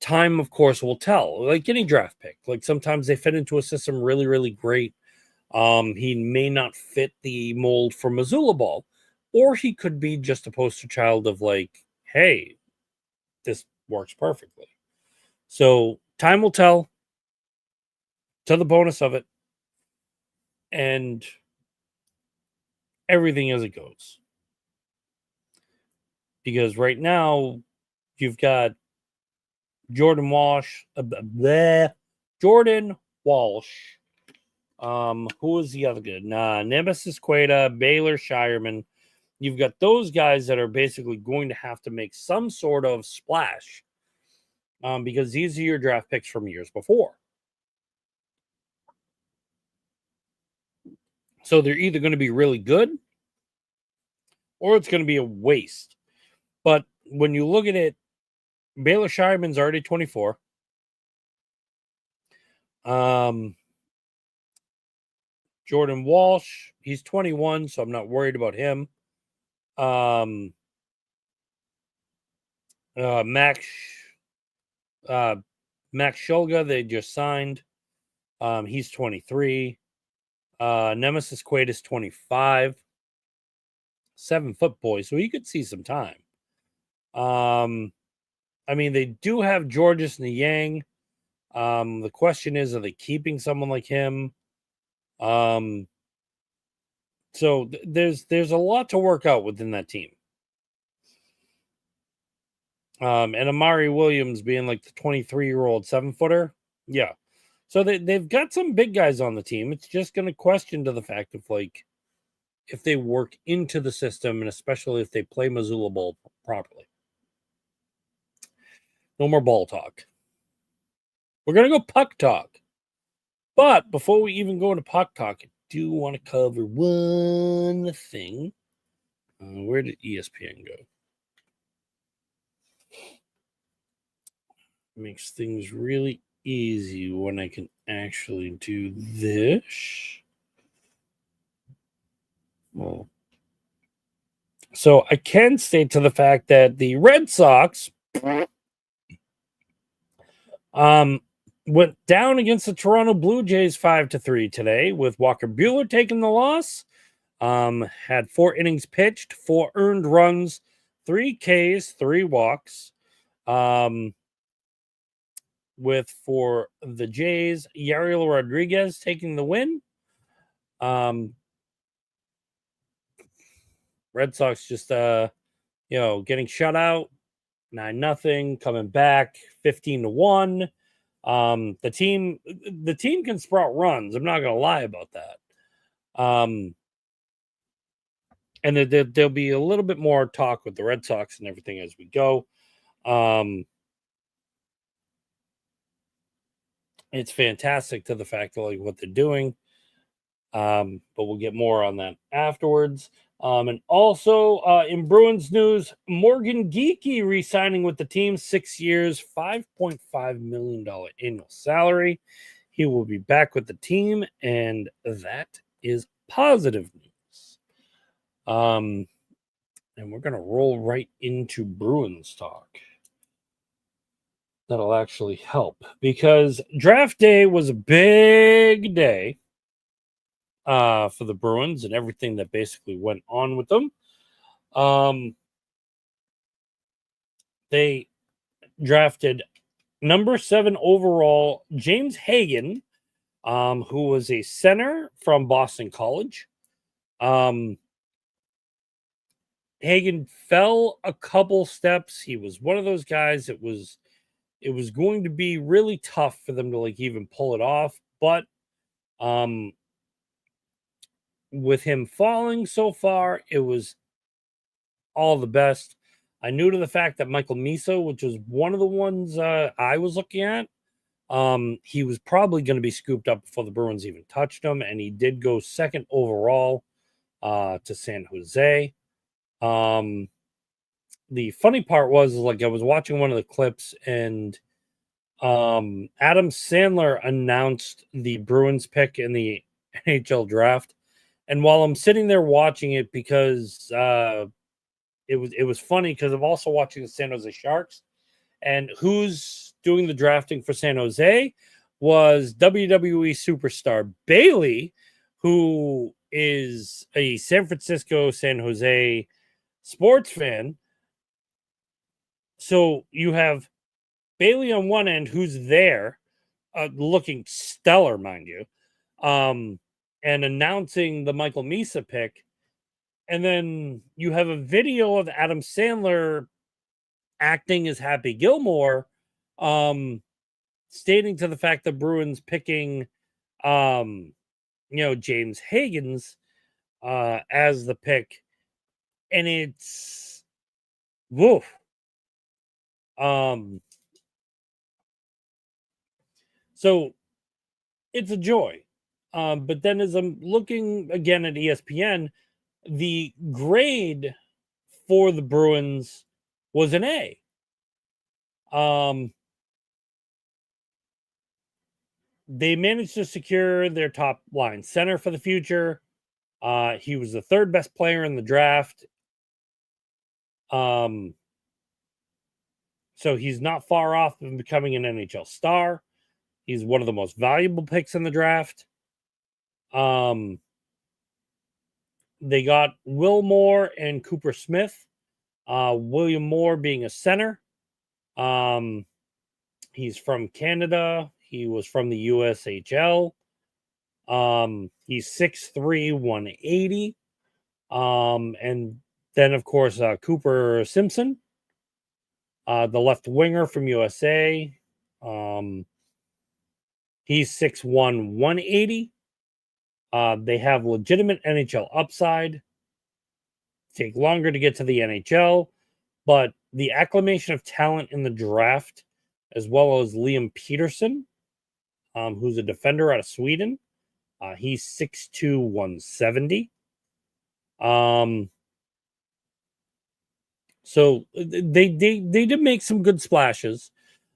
Time, of course, will tell. Like any draft pick, like sometimes they fit into a system really, really great. He may not fit the mold for Missoula ball, or he could be just a poster child of like, hey, this works perfectly. So time will tell to the bonus of it, and everything as it goes. Because right now you've got Jordan Walsh, Jordan Walsh. Who was the other good? Nemesis Queta, Baylor Shireman. You've got those guys that are basically going to have to make some sort of splash, because these are your draft picks from years before. So they're either going to be really good or it's going to be a waste. But when you look at it, Baylor Shireman's already 24. Jordan Walsh, he's 21, so I'm not worried about him. Max Shulga, they just signed. He's 23. Nemesis Quaid is 25. 7-foot boy, so he could see some time. I mean, they do have Georges Niang. The question is, are they keeping someone like him? So there's a lot to work out within that team. And Amari Williams being like the 23-year-old 7-footer. Yeah. So they've got some big guys on the team. It's just going to question to the fact of like if they work into the system, and especially if they play Missoula ball properly. No more ball talk. We're going to go puck talk. But before we even go into puck talk, I do want to cover one thing. Where did ESPN go? Makes things really easy when I can actually do this. Well, so I can state to the fact that the Red Sox went down against the Toronto Blue Jays 5-3 today, with Walker Buehler taking the loss. Had 4 innings pitched, 4 earned runs, 3 Ks, 3 walks. With for the Jays, Yariel Rodriguez taking the win. Red Sox just getting shut out. 9-0, coming back 15-1. The team can sprout runs. I'm not gonna lie about that. And there'll be a little bit more talk with the Red Sox and everything as we go. It's fantastic to the fact of like what they're doing. But we'll get more on that afterwards. And also in Bruins news, Morgan Geekie re-signing with the team, 6 years, $5.5 million annual salary. He will be back with the team, and that is positive news. And we're going to roll right into Bruins talk. That'll actually help because draft day was a big day for the Bruins and everything that basically went on with them. They drafted number 7 overall James Hagan, who was a center from Boston College. Hagan fell a couple steps. He was one of those guys. It was going to be really tough for them to like even pull it off, but with him falling so far, it was all the best. I knew to the fact that Michael Miso, which was one of the ones I was looking at, he was probably going to be scooped up before the Bruins even touched him, and he did go 2nd overall to San Jose. The funny part was like I was watching one of the clips, and Adam Sandler announced the Bruins pick in the NHL draft. And while I'm sitting there watching it, because it was funny because I'm also watching the San Jose Sharks, and who's doing the drafting for San Jose was WWE superstar Bailey, who is a San Francisco, San Jose sports fan. So you have Bailey on one end, who's there, looking stellar, mind you, and announcing the Michael Misa pick. And then you have a video of Adam Sandler acting as Happy Gilmore, stating to the fact that Bruins picking, James Higgins as the pick. And it's woof. So it's a joy. But then as I'm looking again at ESPN, the grade for the Bruins was an A. They managed to secure their top line center for the future. He was the 3rd best player in the draft. So he's not far off of becoming an NHL star. He's one of the most valuable picks in the draft. They got Will Moore and Cooper Smith. William Moore being a center. He's from Canada. He was from the USHL. He's 6'3", 180. And then, of course, Cooper Simpson, the left winger from USA. He's 6'1", 180. They have legitimate NHL upside. Take longer to get to the NHL, but the acclamation of talent in the draft, as well as Liam Peterson, who's a defender out of Sweden. He's 6'2", 170. So they did make some good splashes.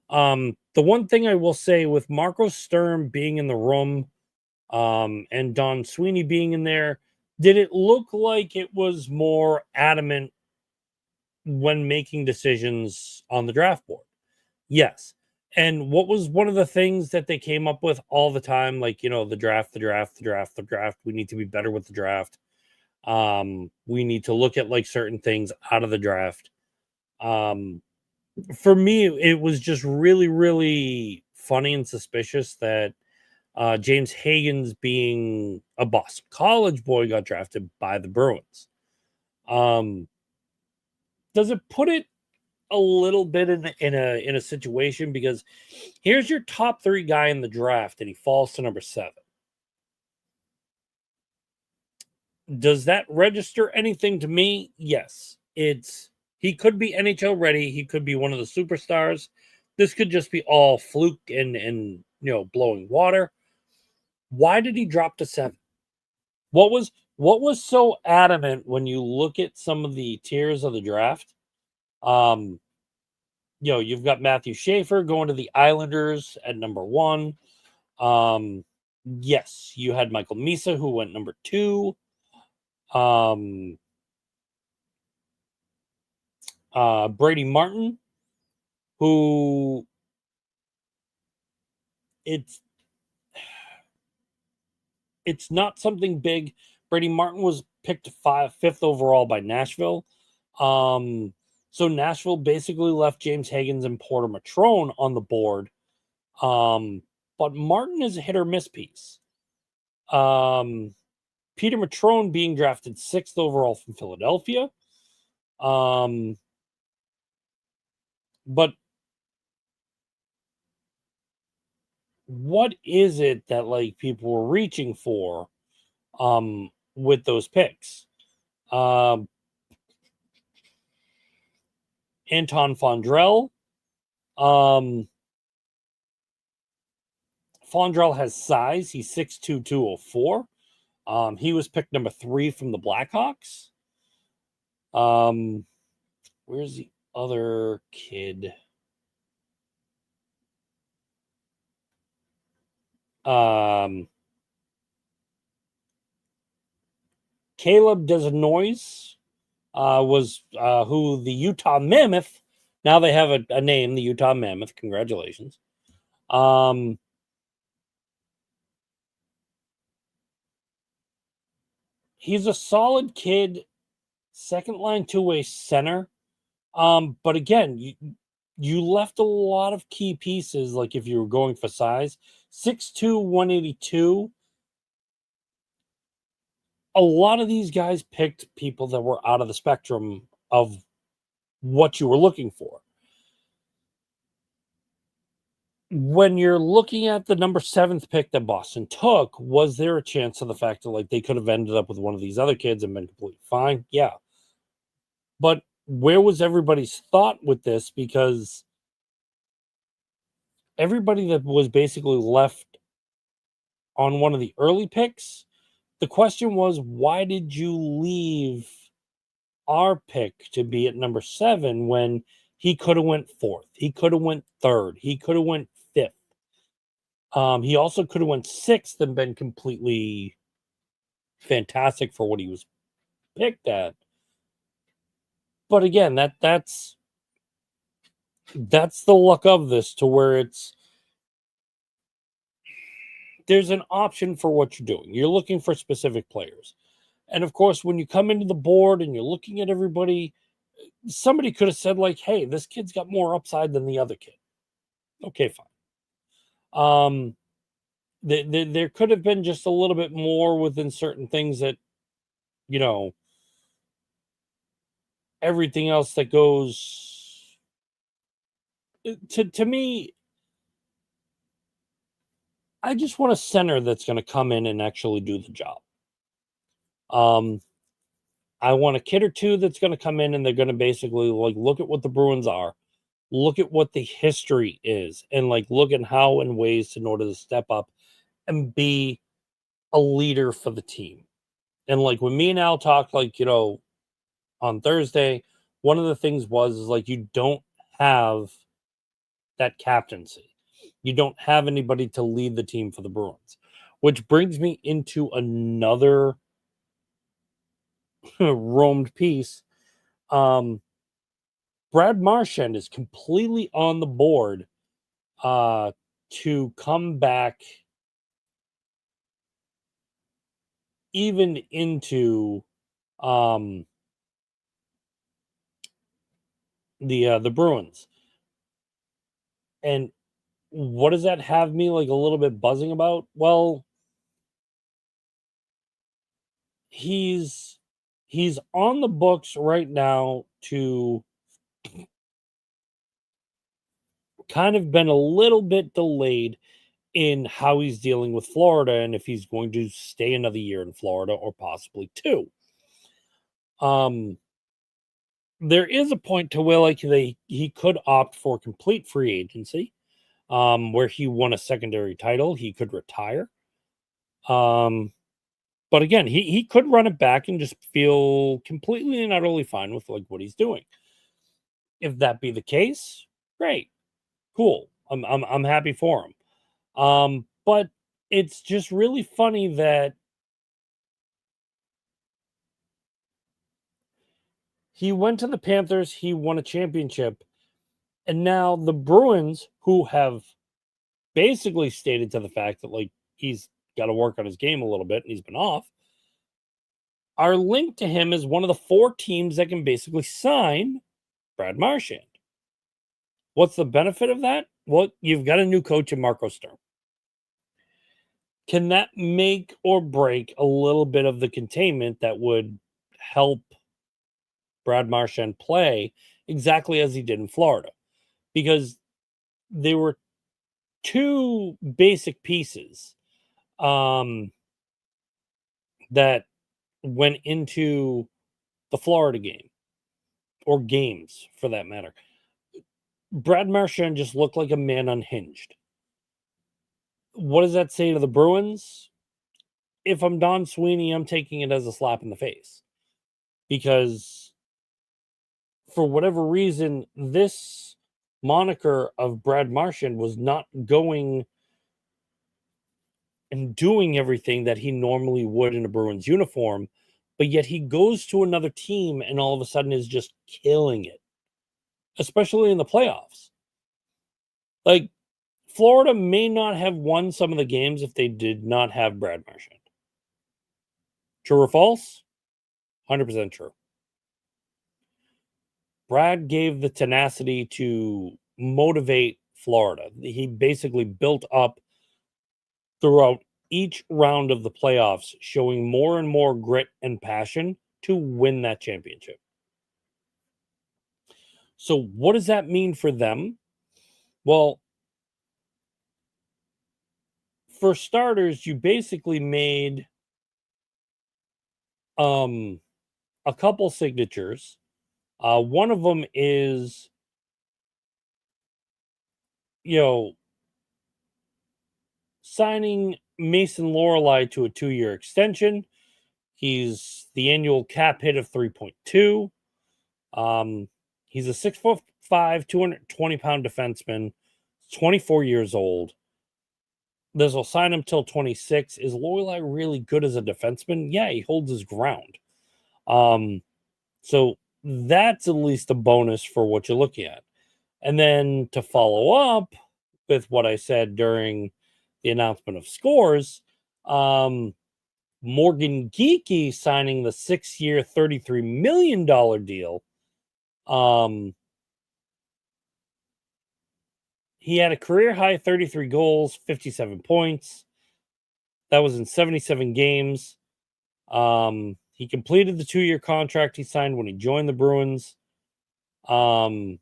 The one thing I will say with Marco Sturm being in the room, and Don Sweeney being in there, did it look like it was more adamant when making decisions on the draft board? Yes. And what was one of the things that they came up with all the time? Like, the draft. We need to be better with the draft. We need to look at like certain things out of the draft. For me, it was just really, really funny and suspicious that James Higgins, being a Boston College boy, got drafted by the Bruins. Does it put it a little bit in a situation because here's your top 3 guy in the draft and he falls to number 7. Does that register anything to me? Yes. He could be NHL ready, he could be one of the superstars. This could just be all fluke and blowing water. Why did he drop to 7? What was so adamant when you look at some of the tiers of the draft? Um, you've got Matthew Schaefer going to the Islanders at number 1. Yes, you had Michael Misa who went number 2. Um, Brady Martin, who it's it's not something big. Brady Martin was picked fifth overall by Nashville. So Nashville basically left James Higgins and Porter Matrone on the board. But Martin is a hit or miss piece. Peter Matrone being drafted 6th overall from Philadelphia. But what is it that like people were reaching for with those picks? Anton Fondrell. Fondrell has size. He's 6'2", 204. He was picked number 3 from the Blackhawks. Where's the other kid? Caleb Desnoyes was who the Utah Mammoth. Now they have a name, the Utah Mammoth. Congratulations. He's a solid kid, second line two-way center. But again, you left a lot of key pieces. Like if you were going for size, 6'2", 182. A lot of these guys picked people that were out of the spectrum of what you were looking for. When you're looking at the number 7th pick that Boston took, was there a chance of the fact that like they could have ended up with one of these other kids and been completely fine? Yeah. But where was everybody's thought with this? Because everybody that was basically left on one of the early picks, the question was, why did you leave our pick to be at number 7 when he could have went 4th? He could have went 3rd. He could have went 5th. He also could have went 6th and been completely fantastic for what he was picked at. But again, that's the luck of this, to where there's an option for what you're doing. You're looking for specific players. And of course, when you come into the board and you're looking at everybody, somebody could have said like, hey, this kid's got more upside than the other kid. Okay, fine. There could have been just a little bit more within certain things that, everything else that goes to me. I just want a center that's going to come in and actually do the job. I want a kid or two that's going to come in and they're going to basically like look at what the Bruins are, look at what the history is, and like look at how and ways in order to step up and be a leader for the team. And like when me and Al talked, like, on Thursday, one of the things was is like you don't have that captaincy. You don't have anybody to lead the team for the Bruins, which brings me into another roamed piece. Brad Marchand is completely on the board to come back even into the Bruins. And what does that have me like a little bit buzzing about? Well, he's on the books right now to kind of been a little bit delayed in how he's dealing with Florida and if he's going to stay another year in Florida or possibly two. There is a point to where like he could opt for complete free agency, where he won a secondary title. He could retire. But again, he could run it back and just feel completely and utterly fine with like what he's doing. If that be the case, great, cool. I'm happy for him. But it's just really funny that he went to the Panthers, he won a championship, and now the Bruins, who have basically stated to the fact that like he's got to work on his game a little bit and he's been off, are linked to him as one of the 4 teams that can basically sign Brad Marchand. What's the benefit of that? Well, you've got a new coach in Marco Sturm. Can that make or break a little bit of the containment that would help Brad Marchand play exactly as he did in Florida? Because they were 2 basic pieces that went into the Florida game, or games for that matter. Brad Marchand just looked like a man unhinged. What does that say to the Bruins? If I'm Don Sweeney, I'm taking it as a slap in the face. Because for whatever reason, this moniker of Brad Marchand was not going and doing everything that he normally would in a Bruins uniform, but yet he goes to another team and all of a sudden is just killing it, especially in the playoffs. Like, Florida may not have won some of the games if they did not have Brad Marchand. True or false? 100% true. Brad gave the tenacity to motivate Florida. He basically built up throughout each round of the playoffs, showing more and more grit and passion to win that championship. So what does that mean for them? Well, for starters, you basically made a couple signatures. One of them is, signing Mason Lorelei to a 2-year extension. He's the annual cap hit of 3.2. He's a 6'5", 220-pound defenseman, 24 years old. This will sign him till 26. Is Lorelei really good as a defenseman? Yeah, he holds his ground. So that's at least a bonus for what you're looking at. And then to follow up with what I said during the announcement of scores, Morgan Geekie signing the 6-year, $33 million deal. He had a career high 33 goals, 57 points. That was in 77 games. He completed the 2-year contract he signed when he joined the Bruins. So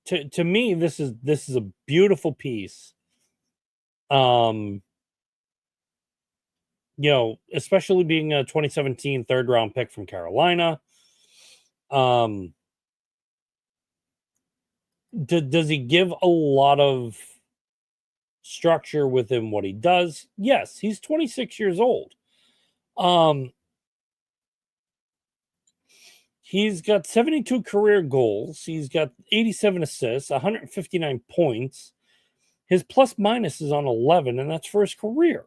to me, this is a beautiful piece. Especially being a 2017 third round pick from Carolina. Does he give a lot of structure within what he does? Yes, he's 26 years old. He's got 72 career goals. He's got 87 assists, 159 points. His plus minus is on 11, and that's for his career.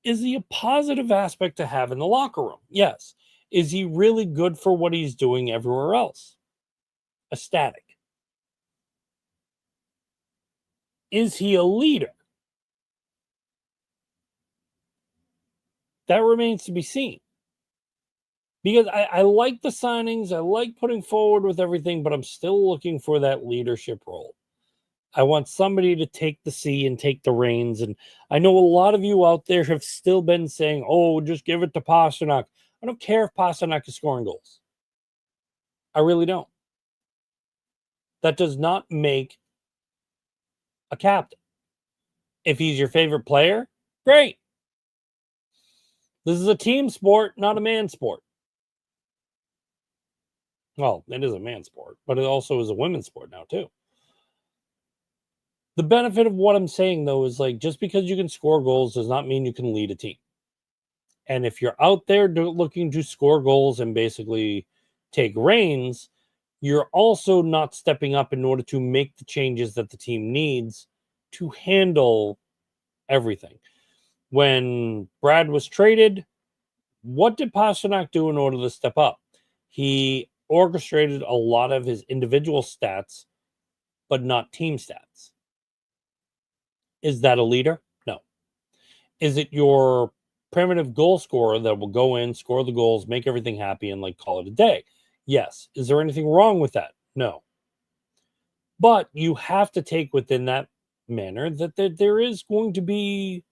Is he a positive aspect to have in the locker room? Yes. Is he really good for what he's doing everywhere else? Ecstatic. Is he a leader? That remains to be seen. Because I like the signings, I like putting forward with everything, but I'm still looking for that leadership role. I want somebody to take the sea and take the reins. And I know a lot of you out there have still been saying, oh, just give it to Pastrnak. I don't care if Pastrnak is scoring goals. I really don't. That does not make a captain. If he's your favorite player, great. This is a team sport, not a man sport. Well, it is a man sport, but it also is a women's sport now, too. The benefit of what I'm saying, though, is like just because you can score goals does not mean you can lead a team. And if you're out there looking to score goals and basically take reins, you're also not stepping up in order to make the changes that the team needs to handle everything. When Brad was traded, what did Pasternak do in order to step up? He orchestrated a lot of his individual stats, but not team stats. Is that a leader? No. Is it your primitive goal scorer that will go in, score the goals, make everything happy, and like call it a day? Yes. Is there anything wrong with that? No. But you have to take within that manner that there is going to be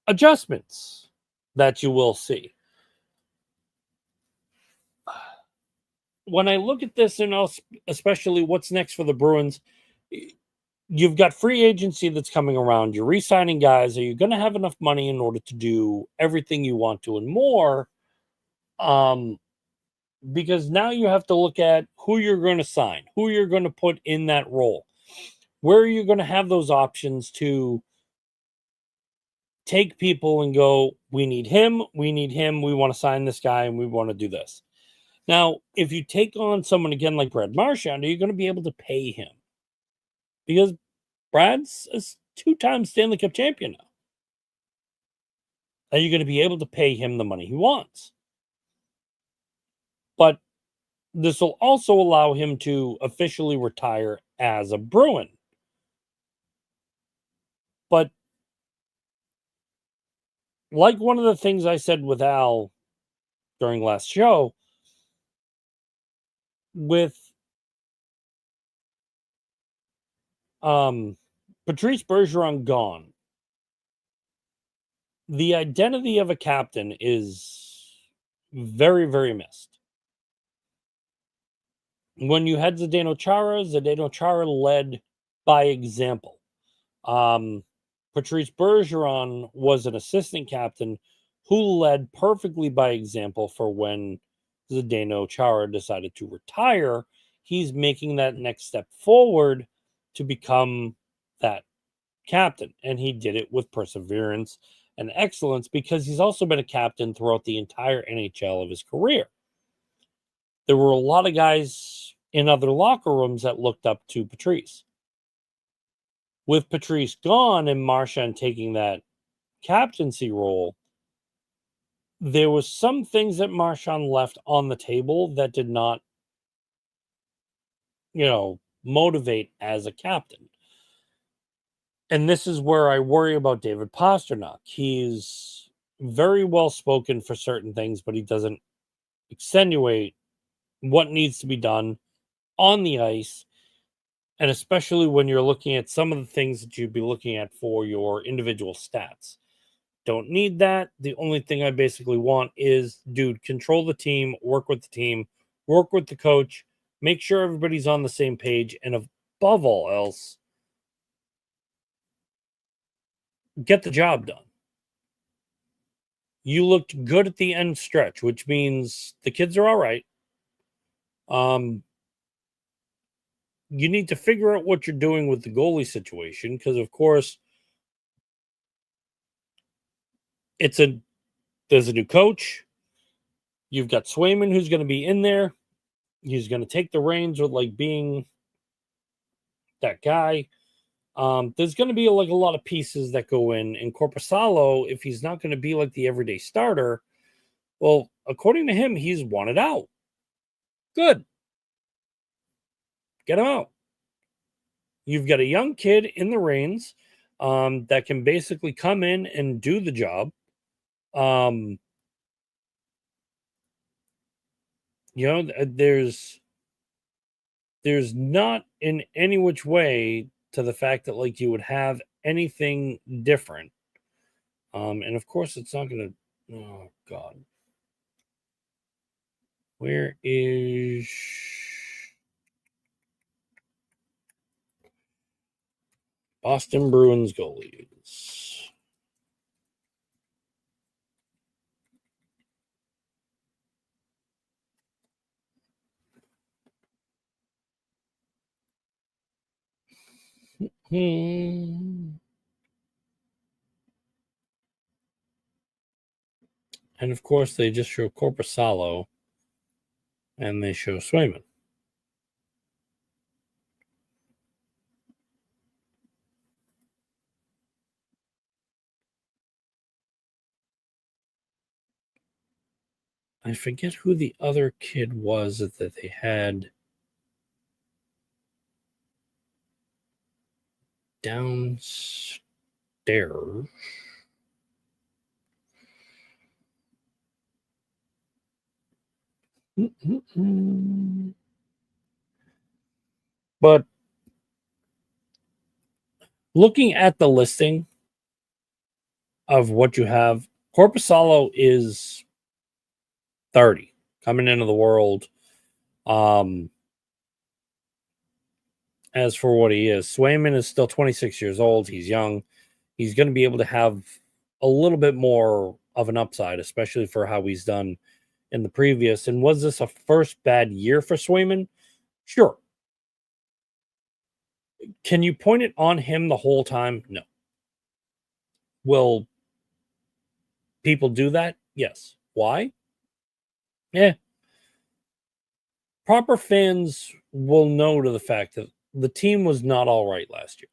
adjustments that you will see. When I look at this, and especially what's next for the Bruins, you've got free agency that's coming around. You're re-signing guys. Are you going to have enough money in order to do everything you want to and more? Because now you have to look at who you're going to sign, who you're going to put in that role. Where are you going to have those options to take people and go, we need him, we want to sign this guy, and we want to do this. Now, if you take on someone again like Brad Marchand, are you going to be able to pay him? Because Brad's a two-time Stanley Cup champion now. Are you going to be able to pay him the money he wants? But this will also allow him to officially retire as a Bruin. But like one of the things I said with Al during last show, with Patrice Bergeron gone, the identity of a captain is very, very missed. When you had Zdeno Chara led by example. Patrice Bergeron was an assistant captain who led perfectly by example for when Zdeno Chara decided to retire. He's making that next step forward to become that captain. And he did it with perseverance and excellence because he's also been a captain throughout the entire NHL of his career. There were a lot of guys in other locker rooms that looked up to Patrice. With Patrice gone and Marchand taking that captaincy role, there was some things that Marchand left on the table that did not, motivate as a captain. And this is where I worry about David Pasternak. He's very well spoken for certain things, but he doesn't extenuate what needs to be done on the ice. And especially when you're looking at some of the things that you'd be looking at for your individual stats. Don't need that. The only thing I basically want is, dude, control the team, work with the team, work with the coach, make sure everybody's on the same page, and above all else, get the job done. You looked good at the end stretch, which means the kids are all right. You need to figure out what you're doing with the goalie situation because, of course, there's a new coach. You've got Swayman who's going to be in there. He's going to take the reins with like being that guy. There's going to be like a lot of pieces that go in. And Korpisalo, if he's not going to be like the everyday starter, well, according to him, he's wanted out. Good. Get him out. You've got a young kid in the reins that can basically come in and do the job. There's not in any which way to the fact that like you would have anything different. And of course it's not going to, oh God. Where is Boston Bruins goalies. And of course, they just show Corpusalo and they show Swayman. I forget who the other kid was that they had downstairs. But looking at the listing of what you have, Corpusalo is 30 coming into the world. As for what he is, Swayman is still 26 years old. He's young. He's going to be able to have a little bit more of an upside, especially for how he's done in the previous. And was this a first bad year for Swayman? Sure. Can you point it on him the whole time? No. Will people do that? Yes. Why? Yeah. Proper fans will know to the fact that the team was not all right last year.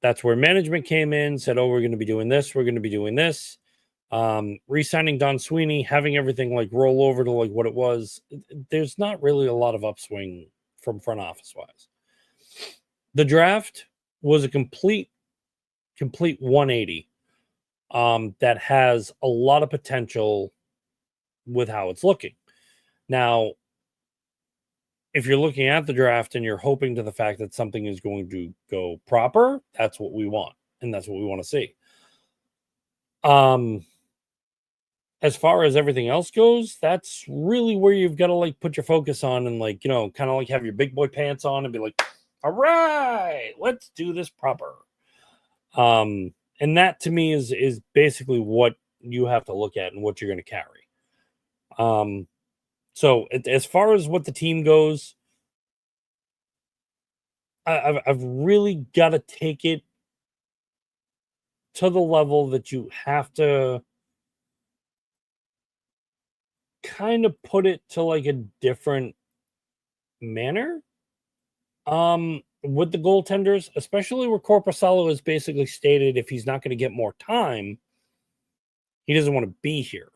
That's where management came in, said, "Oh, we're going to be doing this. We're going to be doing this." Re-signing Don Sweeney, having everything like roll over to like what it was. There's not really a lot of upswing from front office wise. The draft was a complete 180 that has a lot of potential with how it's looking. Now, if you're looking at the draft and you're hoping to the fact that something is going to go proper, that's what we want, and that's what we want to see. As far as everything else goes, that's really where you've got to like put your focus on and like, you know, kind of like have your big boy pants on and be like, all right, let's do this proper. And that to me is basically what you have to look at and what you're going to carry. So as far as what the team goes, I've really got to take it to the level that you have to kind of put it to like a different manner. With the goaltenders, especially where Corpusalo has basically stated if he's not going to get more time, he doesn't want to be here.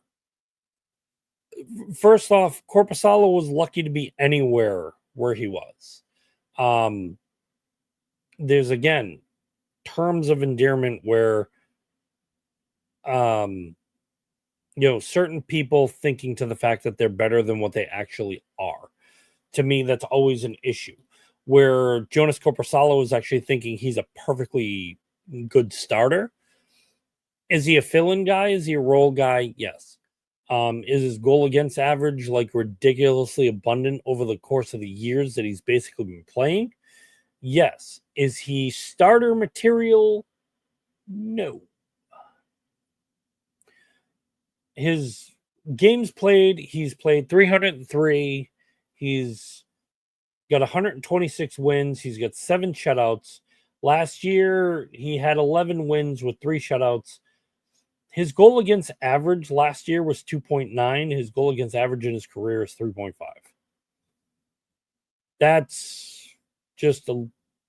First off, Corpusalo was lucky to be anywhere where he was. There's again terms of endearment where certain people thinking to the fact that they're better than what they actually are. To me, that's always an issue. Where Jonas Corpusalo is actually thinking he's a perfectly good starter. Is he a fill-in guy? Is he a role guy? Yes. Is his goal against average like ridiculously abundant over the course of the years that he's basically been playing? Yes. Is he starter material? No. His games played, he's played 303. He's got 126 wins. He's got 7 shutouts. Last year, he had 11 wins with 3 shutouts. His goal against average last year was 2.9. His goal against average in his career is 3.5. That's just a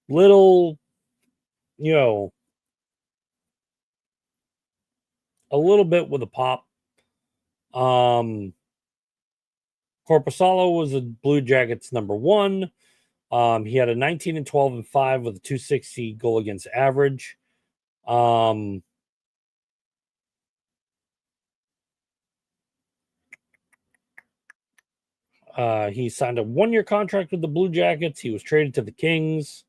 little, a little bit with a pop. Corpusalo was a Blue Jackets number 1. He had a 19 and 12 and 5 with a 260 goal against average. He signed a 1-year contract with the Blue Jackets. He was traded to the Kings.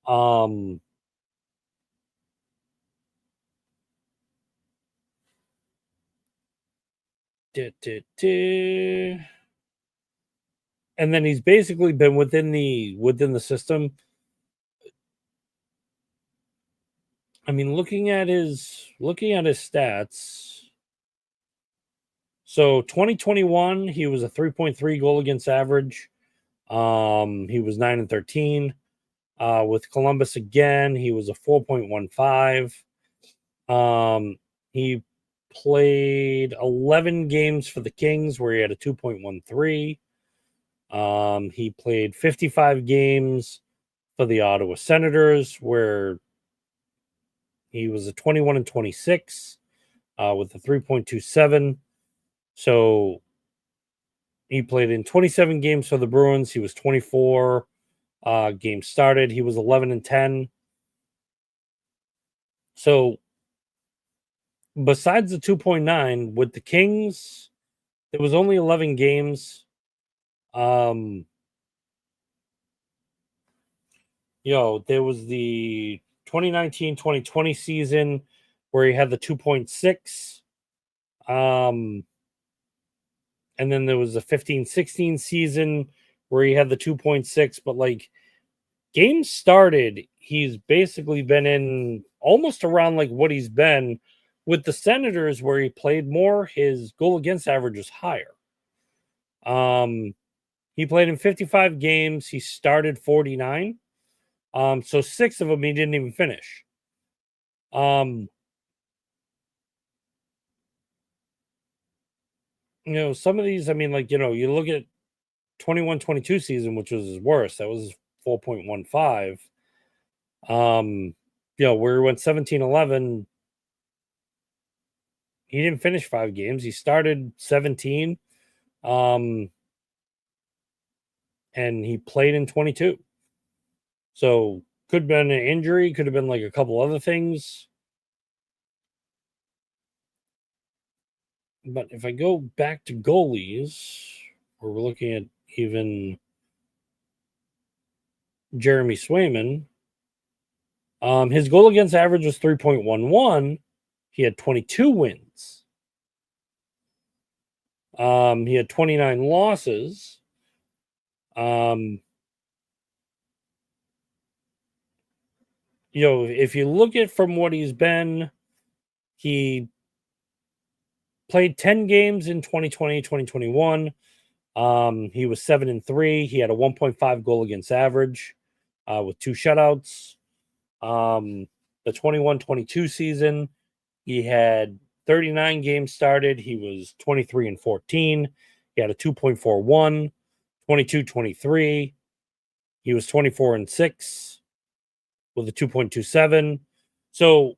And then he's basically been within the system I mean, looking at his stats. So 2021, he was a 3.3 goal against average. He was 9-13. With Columbus again, he was a 4.15. He played 11 games for the Kings where he had a 2.13. He played 55 games for the Ottawa Senators where he was a 21-26 with a 3.27. So he played in 27 games for the Bruins. He was 24 games started. He was 11-10. So besides the 2.9 with the Kings, there was only 11 games. There was the 2019-2020 season where he had the 2.6. And then there was the 15-16 season where he had the 2.6, but like games started, he's basically been in almost around like what he's been with the Senators where he played more. His goal against average was higher. He played in 55 games. He started 49. So 6 of them he didn't even finish. Some of these, I mean, like, you look at 21-22 season, which was his worst. That was 4.15. Where he went 17-11, he didn't finish 5 games. He started 17. And he played in 22. So could have been an injury, could have been like a couple other things. But if I go back to goalies, or we're looking at even Jeremy Swayman, his goal against average was 3.11. He had 22 wins. He had 29 losses. If you look at from what he's been, he played 10 games in 2020, 2021. He was 7-3. He had a 1.5 goal against average with 2 shutouts. The 21-22 season, he had 39 games started. He was 23-14. He had a 2.41. 22-23. He was 24-6 with a 2.27. So,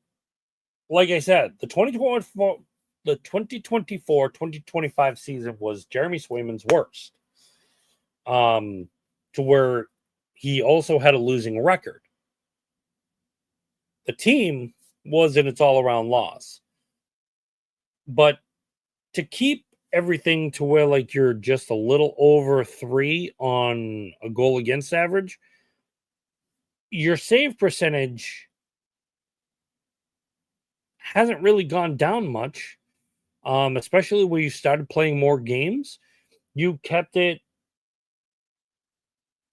like I said, the 2024-2025 season was Jeremy Swayman's worst. To where he also had a losing record. The team was in its all-around loss. But to keep everything to where like you're just a little over 3 on a goal against average, your save percentage hasn't really gone down much. Especially when you started playing more games. You kept it,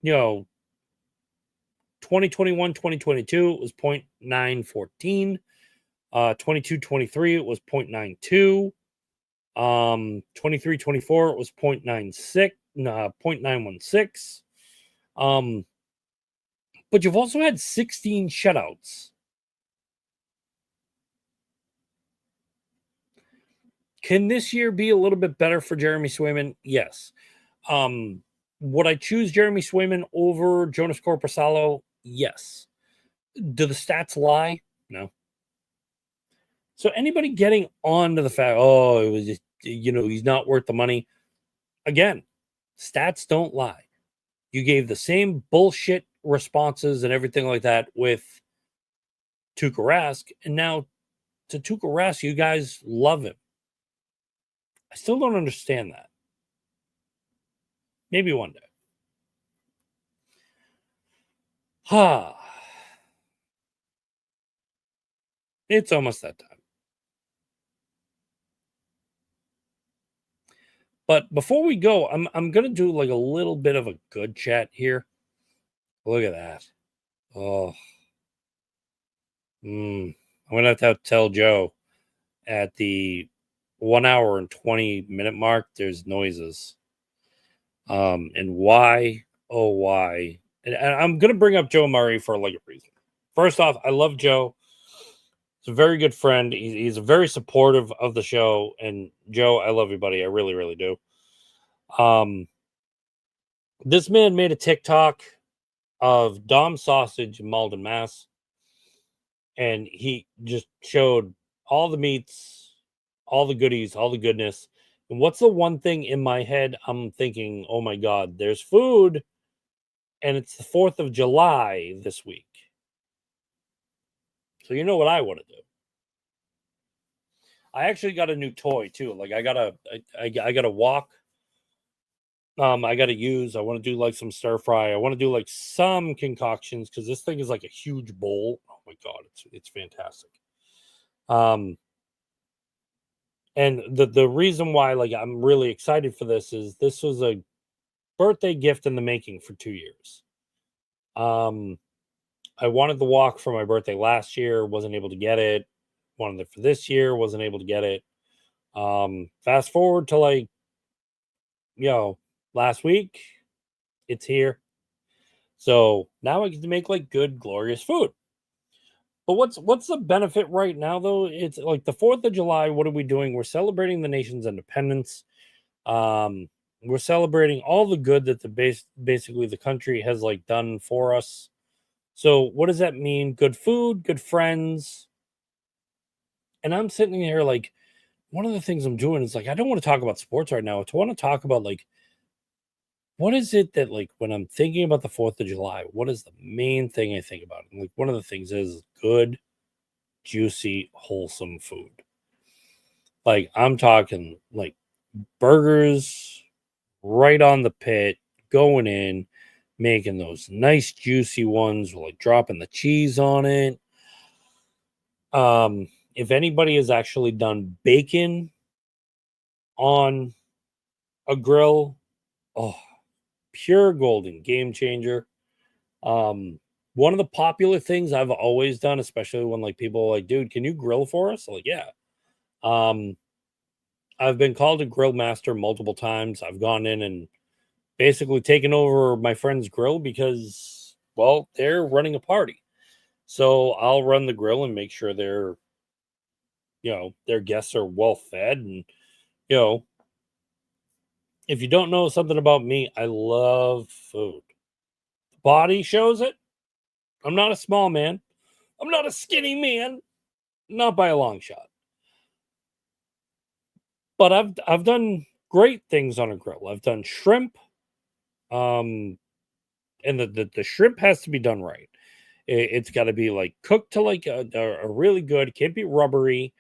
2021, 2022, it was 0.914. 22-23, it was 0.92. 23-24, it was 0.916. But you've also had 16 shutouts. Can this year be a little bit better for Jeremy Swayman? Yes. Would I choose Jeremy Swayman over Jonas Corposalo? Yes. Do the stats lie? No. So anybody getting on to the fact, it was just, he's not worth the money. Again, stats don't lie. You gave the same bullshit responses and everything like that with Tuukka Rask, and now to Tuukka Rask, you guys love him. I still don't understand that. Maybe one day. It's almost that time. But before we go, I'm gonna do like a little bit of a good chat here. Look at that. Oh. I'm gonna have to tell Joe at the 1 hour and 20-minute mark. There's noises. And why? Oh, why? And I'm gonna bring up Joe Murray for like a reason. First off, I love Joe. He's a very good friend. He's very supportive of the show. And Joe, I love you, buddy. I really, really do. This man made a TikTok of Dom Sausage in Malden, Mass. And he just showed all the meats, all the goodies, all the goodness. And what's the one thing in my head? I'm thinking, oh my God, there's food. And it's the 4th of July this week. So you know what I want to do? I actually got a new toy too. Like I got a wok. I got to use. I want to do like some stir fry. I want to do like some concoctions because this thing is like a huge bowl. Oh my God, it's fantastic. And the reason why like I'm really excited for this is this was a birthday gift in the making for 2 years. I wanted the wok for my birthday last year, wasn't able to get it. Wanted it for this year, wasn't able to get it. Fast forward to like, last week, it's here. So now I get to make like good, glorious food. But what's the benefit right now though? It's like the 4th of July. What are we doing? We're celebrating the nation's independence. We're celebrating all the good that basically the country has like done for us. So what does that mean? Good food, good friends. And I'm sitting here like one of the things I'm doing is like I don't want to talk about sports right now. I want to talk about like what is it that like when I'm thinking about the 4th of July, what is the main thing I think about? And like one of the things is good, juicy, wholesome food. Like I'm talking like burgers right on the pit, going in, making those nice juicy ones, like dropping the cheese on it. If anybody has actually done bacon on a grill, oh, pure golden game changer. One of the popular things I've always done, especially when like people are like, dude, can you grill for us? I'm like, yeah. I've been called a grill master multiple times. I've gone in and basically taken over my friend's grill because, well, they're running a party. So I'll run the grill and make sure their guests are well fed. And, if you don't know something about me, I love food. The body shows it. I'm not a small man. I'm not a skinny man. Not by a long shot. But I've done great things on a grill. I've done shrimp. And the shrimp has to be done right. It's got to be like cooked to like a really good, can't be rubbery,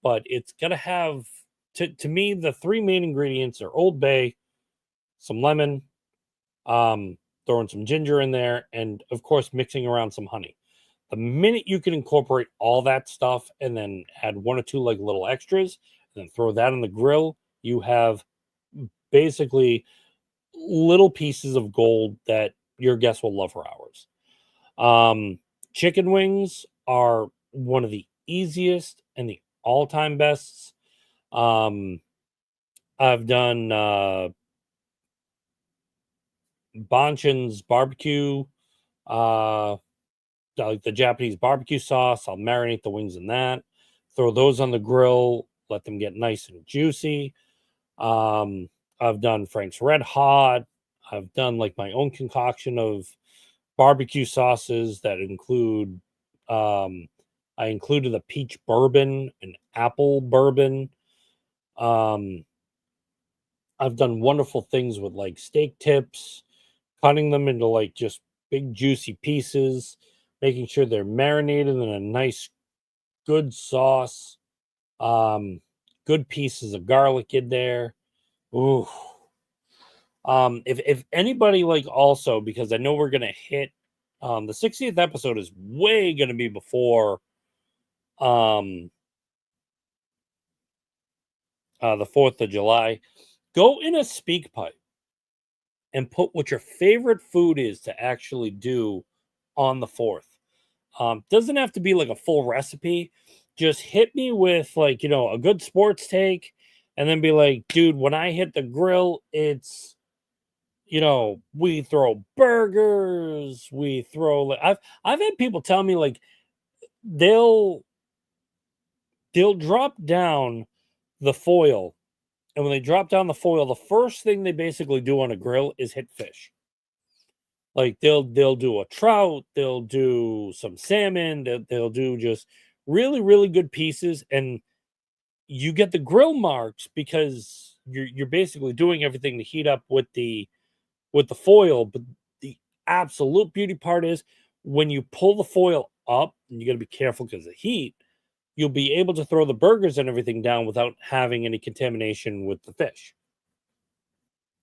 but it's got to have, to me, the three main ingredients are Old Bay, some lemon, throwing some ginger in there, and of course, mixing around some honey. The minute you can incorporate all that stuff and then add one or two like little extras, and then throw that on the grill, you have basically little pieces of gold that your guests will love for hours. Chicken wings are one of the easiest and the all-time bests. I've done Banchan's barbecue, like the Japanese barbecue sauce. I'll marinate the wings in that, throw those on the grill, let them get nice and juicy. I've done Frank's Red Hot. I've done like my own concoction of barbecue sauces that include I included a peach bourbon, an apple bourbon. I've done wonderful things with like steak tips, cutting them into like just big juicy pieces, making sure they're marinated in a nice good sauce. Good pieces of garlic in there. Ooh. If anybody like also, because I know we're gonna hit the 60th episode is way gonna be before the 4th of July. Go in a speak pipe and put what your favorite food is to actually do on the 4th. Doesn't have to be like a full recipe. Just hit me with like, a good sports take and then be like, dude, when I hit the grill, it's, we throw burgers, we throw like I've had people tell me like they'll drop down the foil. And when they drop down the foil, the first thing they basically do on a grill is hit fish. Like they'll do a trout, they'll do some salmon, they'll do just really really good pieces, and you get the grill marks because you're basically doing everything to heat up with the foil. But the absolute beauty part is when you pull the foil up, and you got to be careful because of the heat. You'll be able to throw the burgers and everything down without having any contamination with the fish.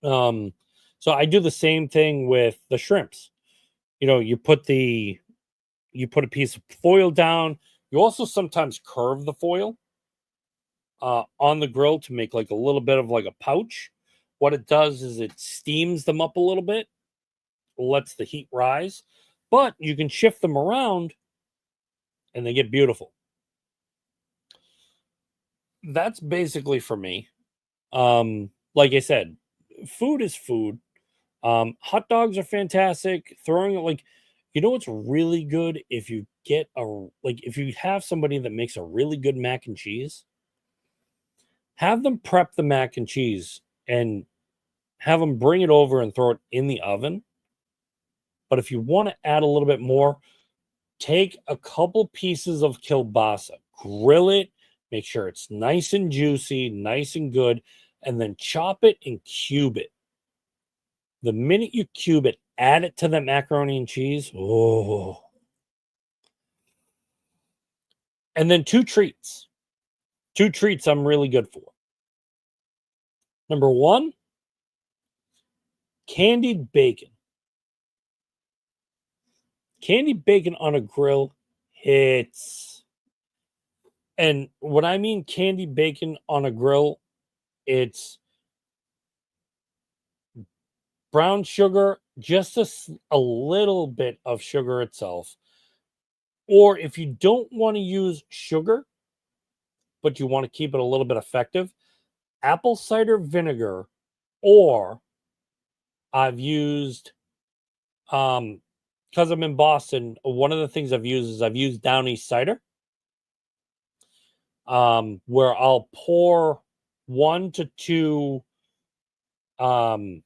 Um, so I do the same thing with the shrimps. You put a piece of foil down. You also sometimes curve the foil on the grill to make like a little bit of like a pouch. What it does is it steams them up a little bit, lets the heat rise, but you can shift them around and they get beautiful. That's basically for me. Like I said, food is food. Hot dogs are fantastic. Throwing it like, what's really good if you get if you have somebody that makes a really good mac and cheese, have them prep the mac and cheese and have them bring it over and throw it in the oven. But if you want to add a little bit more, take a couple pieces of kielbasa, grill it, make sure it's nice and juicy, nice and good, and then chop it and cube it. The minute you cube it, add it to the macaroni and cheese. Oh. And then two treats. Two treats I'm really good for. Number one, candied bacon. Candied bacon on a grill hits. And when I mean candied bacon on a grill, it's brown sugar, just a little bit of sugar itself. Or if you don't want to use sugar, but you want to keep it a little bit effective, apple cider vinegar, or I've used, because I'm in Boston, one of the things I've used Downey cider, where I'll pour 1 to 2 of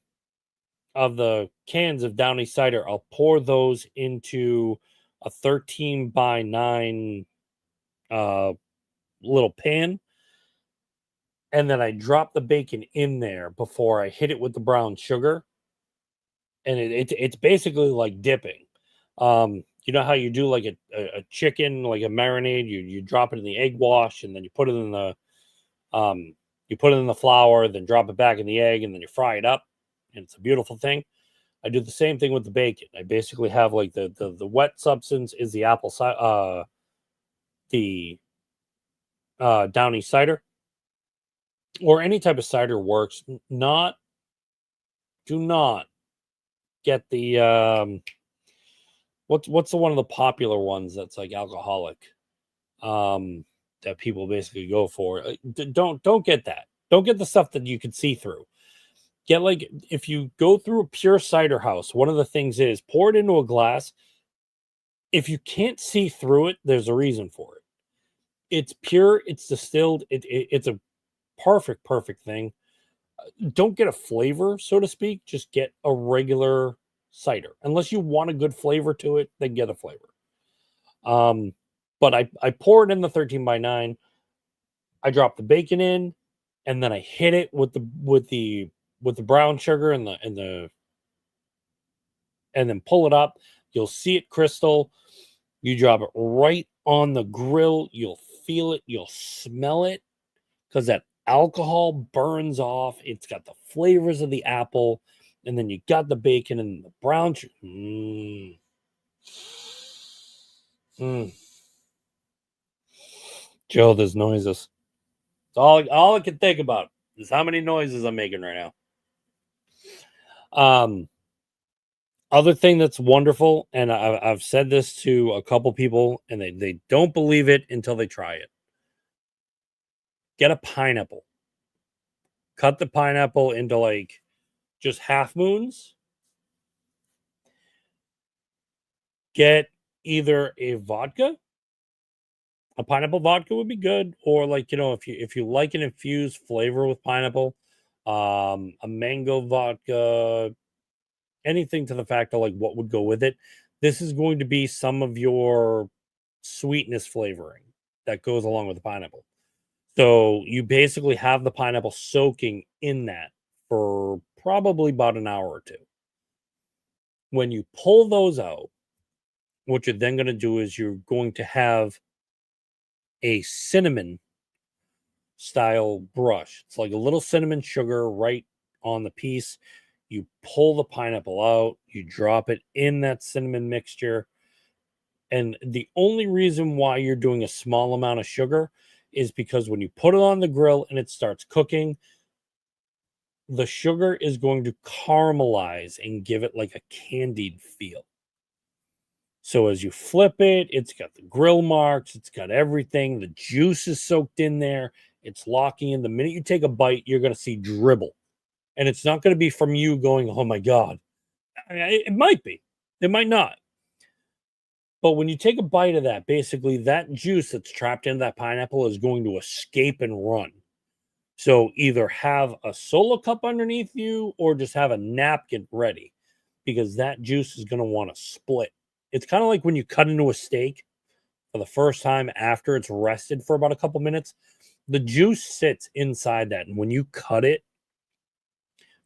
the cans of Downey cider. I'll pour those into a 13 by 9 little pan, and then I drop the bacon in there before I hit it with the brown sugar, and it's basically like dipping. You know how you do like a chicken, like a marinade, you drop it in the egg wash, and then you put it in the flour, then drop it back in the egg, and then you fry it up, and it's a beautiful thing. I do the same thing with the bacon. I basically have like the wet substance is the apple cider, the Downey cider, or any type of cider works. Do not get the what's the one of the popular ones that's like alcoholic, that people basically go for. Don't get that. Don't get the stuff that you can see through. Get like, if you go through a pure cider house, one of the things is pour it into a glass. If you can't see through it, there's a reason for it. It's pure, it's distilled, it's a perfect thing. Don't get a flavor, so to speak. Just get a regular cider. Unless you want a good flavor to it, then get a flavor. But I pour it in the 13 by 9. I drop the bacon in, and then I hit it with the brown sugar and then pull it up. You'll see it crystal. You drop it right on the grill. You'll feel it. You'll smell it, because that alcohol burns off. It's got the flavors of the apple, and then you got the bacon and the brown sugar. Joe, there's noises. It's all I can think about is how many noises I'm making right now. Other thing that's wonderful, and I've said this to a couple people, and they don't believe it until they try it. Get a pineapple. Cut the pineapple into like just half moons. Get either a vodka, a pineapple vodka would be good, or like if you like an infused flavor with pineapple, a mango vodka, anything to the fact of like what would go with it. This is going to be some of your sweetness flavoring that goes along with the pineapple. So you basically have the pineapple soaking in that for probably about an hour or two. When you pull those out, what you're then going to do is you're going to have a cinnamon style brush. It's like a little cinnamon sugar right on the piece. You pull the pineapple out, you drop it in that cinnamon mixture. And the only reason why you're doing a small amount of sugar is because when you put it on the grill and it starts cooking, the sugar is going to caramelize and give it like a candied feel. So as you flip it, it's got the grill marks, it's got everything. The juice is soaked in there. It's locking in. The minute you take a bite, you're going to see dribble. And it's not going to be from you going, oh my God. It might be, it might not. But when you take a bite of that, basically that juice that's trapped in that pineapple is going to escape and run. So either have a solo cup underneath you or just have a napkin ready because that juice is going to want to split. It's kind of like when you cut into a steak for the first time after it's rested for about a couple minutes. The juice sits inside that. And when you cut it,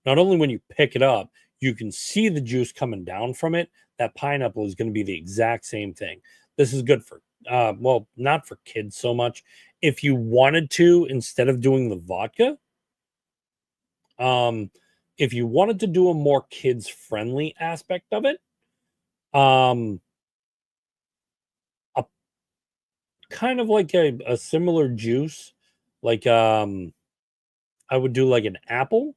not only when you pick it up, you can see the juice coming down from it. That pineapple is going to be the exact same thing. This is good for, well, not for kids so much. If you wanted to, instead of doing the vodka, if you wanted to do a more kids friendly aspect of it, a kind of like a similar juice, like I would do like an apple.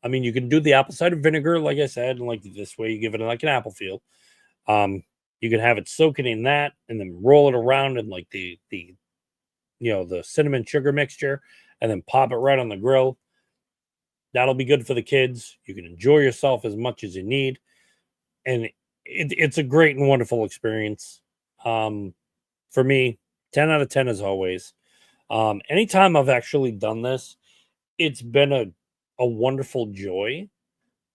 I mean, you can do the apple cider vinegar, like I said, and like this way you give it like an apple feel. You can have it soaking in that and then roll it around in like the the cinnamon sugar mixture and then pop it right on the grill. That'll be good for the kids. You can enjoy yourself as much as you need. And it's a great and wonderful experience. For me, 10 out of 10 as always. Anytime I've actually done this, it's been a wonderful joy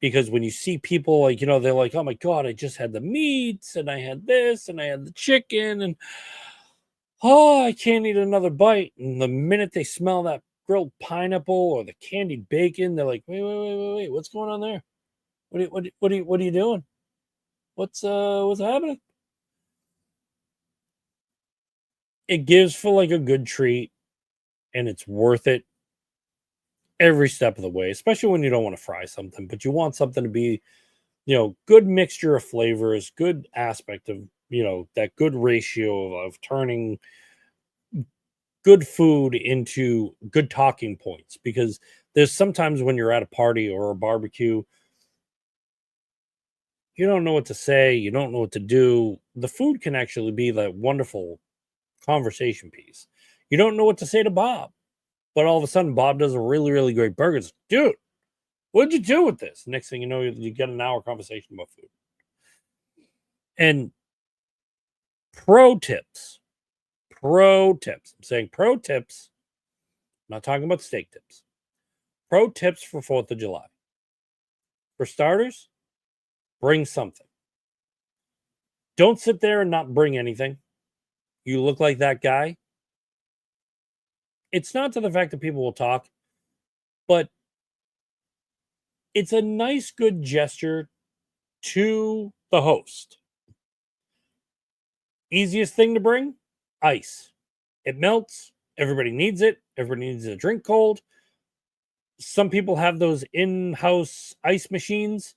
because when you see people like, they're like, oh my God, I just had the meats and I had this and I had the chicken and oh, I can't eat another bite. And the minute they smell that grilled pineapple or the candied bacon, they're like, wait, what's going on there? What are you doing? What's happening? It gives for like a good treat and it's worth it every step of the way, especially when you don't want to fry something, but you want something to be, good mixture of flavors, good aspect of, that good ratio of turning good food into good talking points because there's sometimes when you're at a party or a barbecue, you don't know what to say, you don't know what to do. The food can actually be that wonderful conversation piece. You don't know what to say to Bob, but all of a sudden Bob does a really, really great burger. It's, dude, what'd you do with this? Next thing you know, you get an hour conversation about food. And pro tips, pro tips. I'm saying pro tips. I'm not talking about steak tips. Pro tips for 4th of July. For starters, bring something. Don't sit there and not bring anything. You look like that guy. It's not to the fact that people will talk, but it's a nice, good gesture to the host. Easiest thing to bring ice. It melts. Everybody needs it. Everybody needs a drink cold. Some people have those in house ice machines.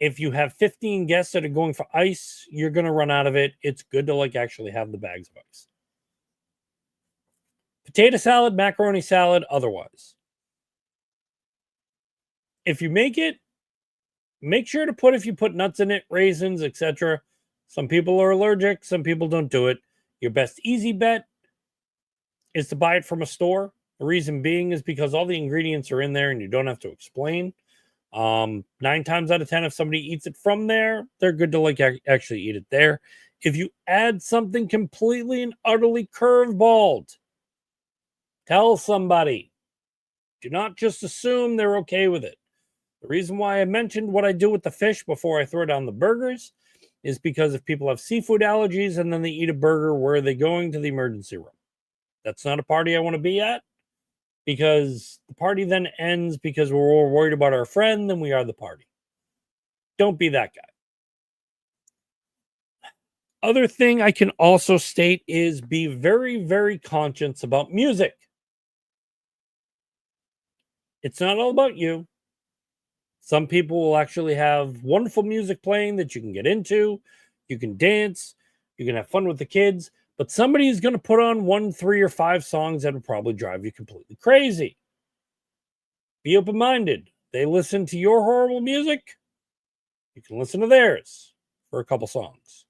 If you have 15 guests that are going for ice, you're going to run out of it. It's good to like actually have the bags of ice. Potato salad, macaroni salad, otherwise. If you make it, make sure to put, if you put nuts in it, raisins, etc. Some people are allergic, some people don't do it. Your best easy bet is to buy it from a store. The reason being is because all the ingredients are in there and you don't have to explain. 9 times out of 10, if somebody eats it from there, they're good to like actually eat it there. If you add something completely and utterly curveballed, tell somebody. Do not just assume they're okay with it. The reason why I mentioned what I do with the fish before I throw down the burgers is because if people have seafood allergies and then they eat a burger, where are they going? To the emergency room. That's not a party I want to be at, because the party then ends because we're more worried about our friend than we are the party. Don't be that guy. Other thing I can also state is be very, very conscious about music. It's not all about you. Some people will actually have wonderful music playing that you can get into. You can dance. You can have fun with the kids. But somebody is going to put on 1, 3, or 5 songs that will probably drive you completely crazy. Be open-minded. They listen to your horrible music. You can listen to theirs for a couple songs.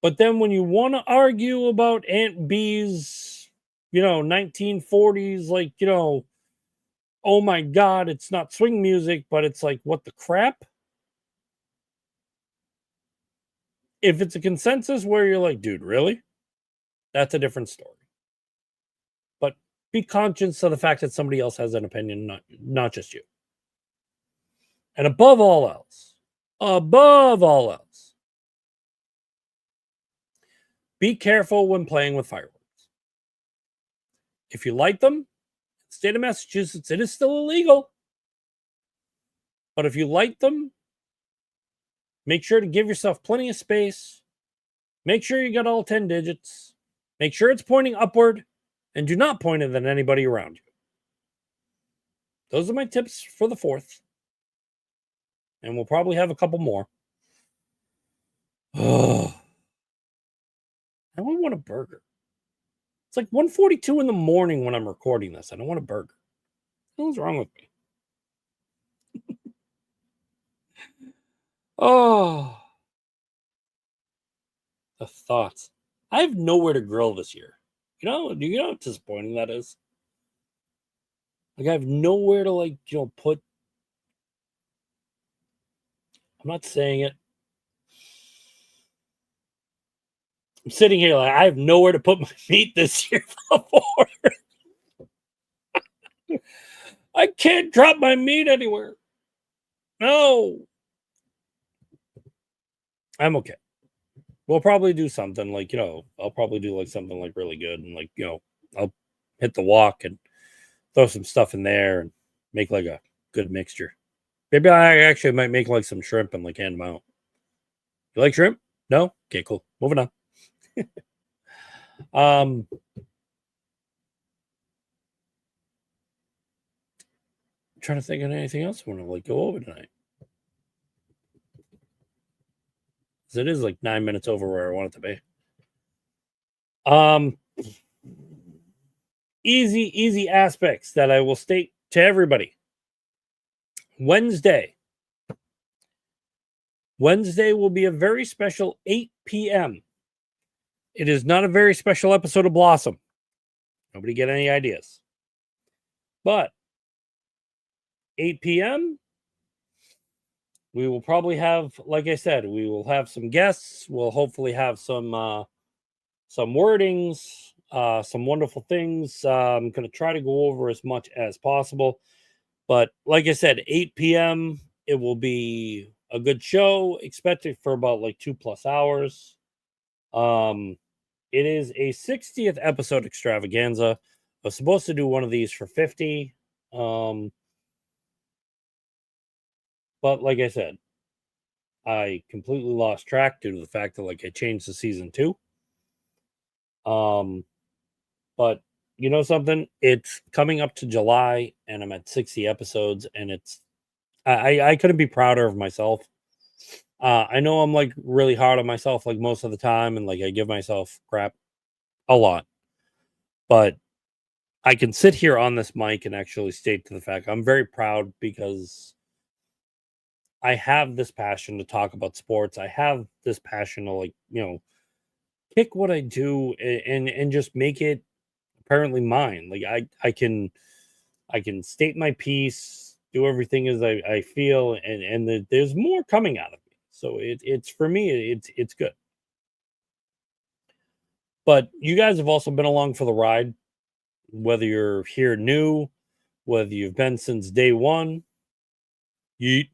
But then when you want to argue about Aunt B's, 1940s, like, oh my God, it's not swing music, but it's like, what the crap? If it's a consensus where you're like, dude, really? That's a different story. But be conscious of the fact that somebody else has an opinion, not just you. And above all else, be careful when playing with fireworks. If you light them, in the state of Massachusetts, it is still illegal. But if you light them, make sure to give yourself plenty of space. Make sure you got all 10 digits. Make sure it's pointing upward, and do not point it at anybody around you. Those are my tips for the 4th. And we'll probably have a couple more. Oh, I don't want a burger. It's like 1:42 in the morning when I'm recording this. I don't want a burger. What's wrong with me? Oh, the thoughts. I have nowhere to grill this year. Do you know how disappointing that is? Like, I have nowhere to put. I'm not saying it. I'm sitting here like I have nowhere to put my meat this year before. I can't drop my meat anywhere. No. I'm okay. We'll probably do something like, I'll probably do like something like really good, and like, I'll hit the wok and throw some stuff in there and make like a good mixture. Maybe I actually might make like some shrimp and like hand them out. You like shrimp? No? Okay, cool. Moving on. I'm trying to think of anything else I want to like go over tonight. Because it is like 9 minutes over where I want it to be. Easy aspects that I will state to everybody. Wednesday will be a very special 8 p.m. It is not a very special episode of Blossom. Nobody get any ideas. But 8 p.m., we will probably have, like I said, we will have some guests. We'll hopefully have some wordings, some wonderful things. I'm going to try to go over as much as possible. But like I said, 8 p.m., it will be a good show, expected for about like 2+ hours. It is a 60th episode extravaganza. I was supposed to do one of these for 50. But like I said, I completely lost track due to the fact that like I changed to season 2. But you know something? It's coming up to July and I'm at 60 episodes, and I couldn't be prouder of myself. I know I'm like really hard on myself like most of the time, and like I give myself crap a lot. But I can sit here on this mic and actually state to the fact I'm very proud, because I have this passion to talk about sports. I have this passion to, like, pick what I do and just make it apparently mine. Like I can state my piece, do everything as I feel, and there's more coming out of me. So it's for me, it's good. But you guys have also been along for the ride, whether you're here new, whether you've been since day one, yeet,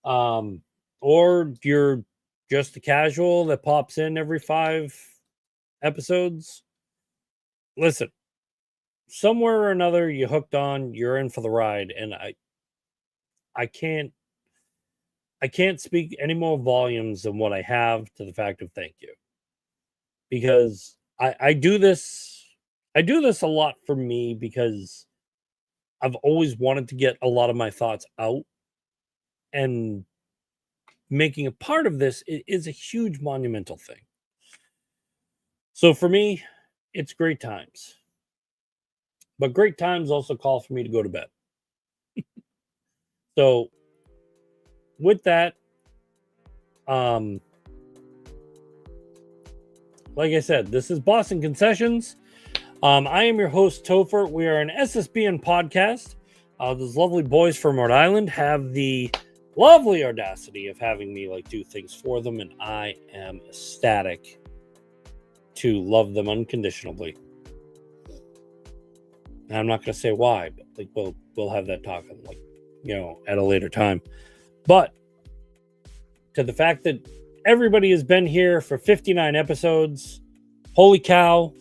or you're just a casual that pops in every 5 episodes. Listen, somewhere or another you hooked on, you're in for the ride, and I can't I can't speak any more volumes than what I have to the fact of thank you. Because I do this a lot for me because I've always wanted to get a lot of my thoughts out, and making a part of this is a huge monumental thing. So for me, it's great times. But great times also call for me to go to bed. So with that, um, like I said, this is Boston Concessions. I am your host, Topher. We are an SSBN podcast. Those lovely boys from Rhode Island have the lovely audacity of having me like do things for them, and I am ecstatic to love them unconditionally. And I'm not going to say why, but like we'll have that talk like at a later time. But to the fact that everybody has been here for 59 episodes, holy cow,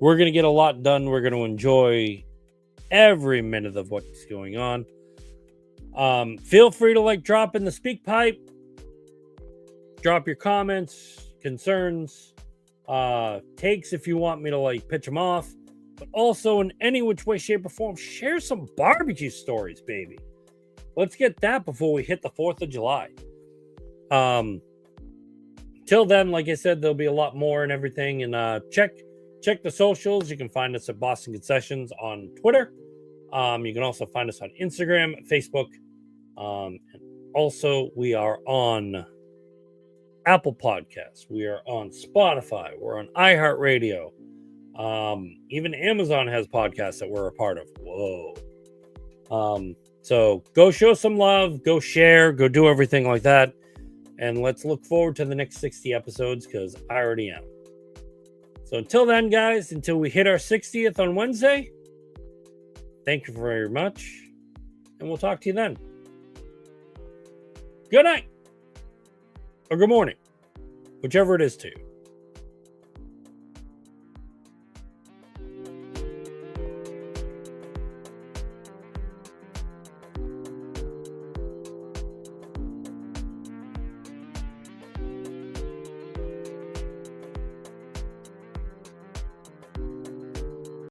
we're going to get a lot done. We're going to enjoy every minute of what's going on. Feel free to like drop in the speak pipe, drop your comments, concerns, takes if you want me to like pitch them off, but also in any which way, shape, or form, share some barbecue stories, baby. Let's get that before we hit the 4th of July. Till then, like I said, there'll be a lot more and everything. And check the socials. You can find us at Boston Concessions on Twitter. You can also find us on Instagram, Facebook. And also, we are on Apple Podcasts. We are on Spotify. We're on iHeartRadio. Even Amazon has podcasts that we're a part of. Whoa. So go show some love, go share, go do everything like that. And let's look forward to the next 60 episodes because I already am. So until then, guys, until we hit our 60th on Wednesday, thank you very much. And we'll talk to you then. Good night. Or good morning. Whichever it is to you.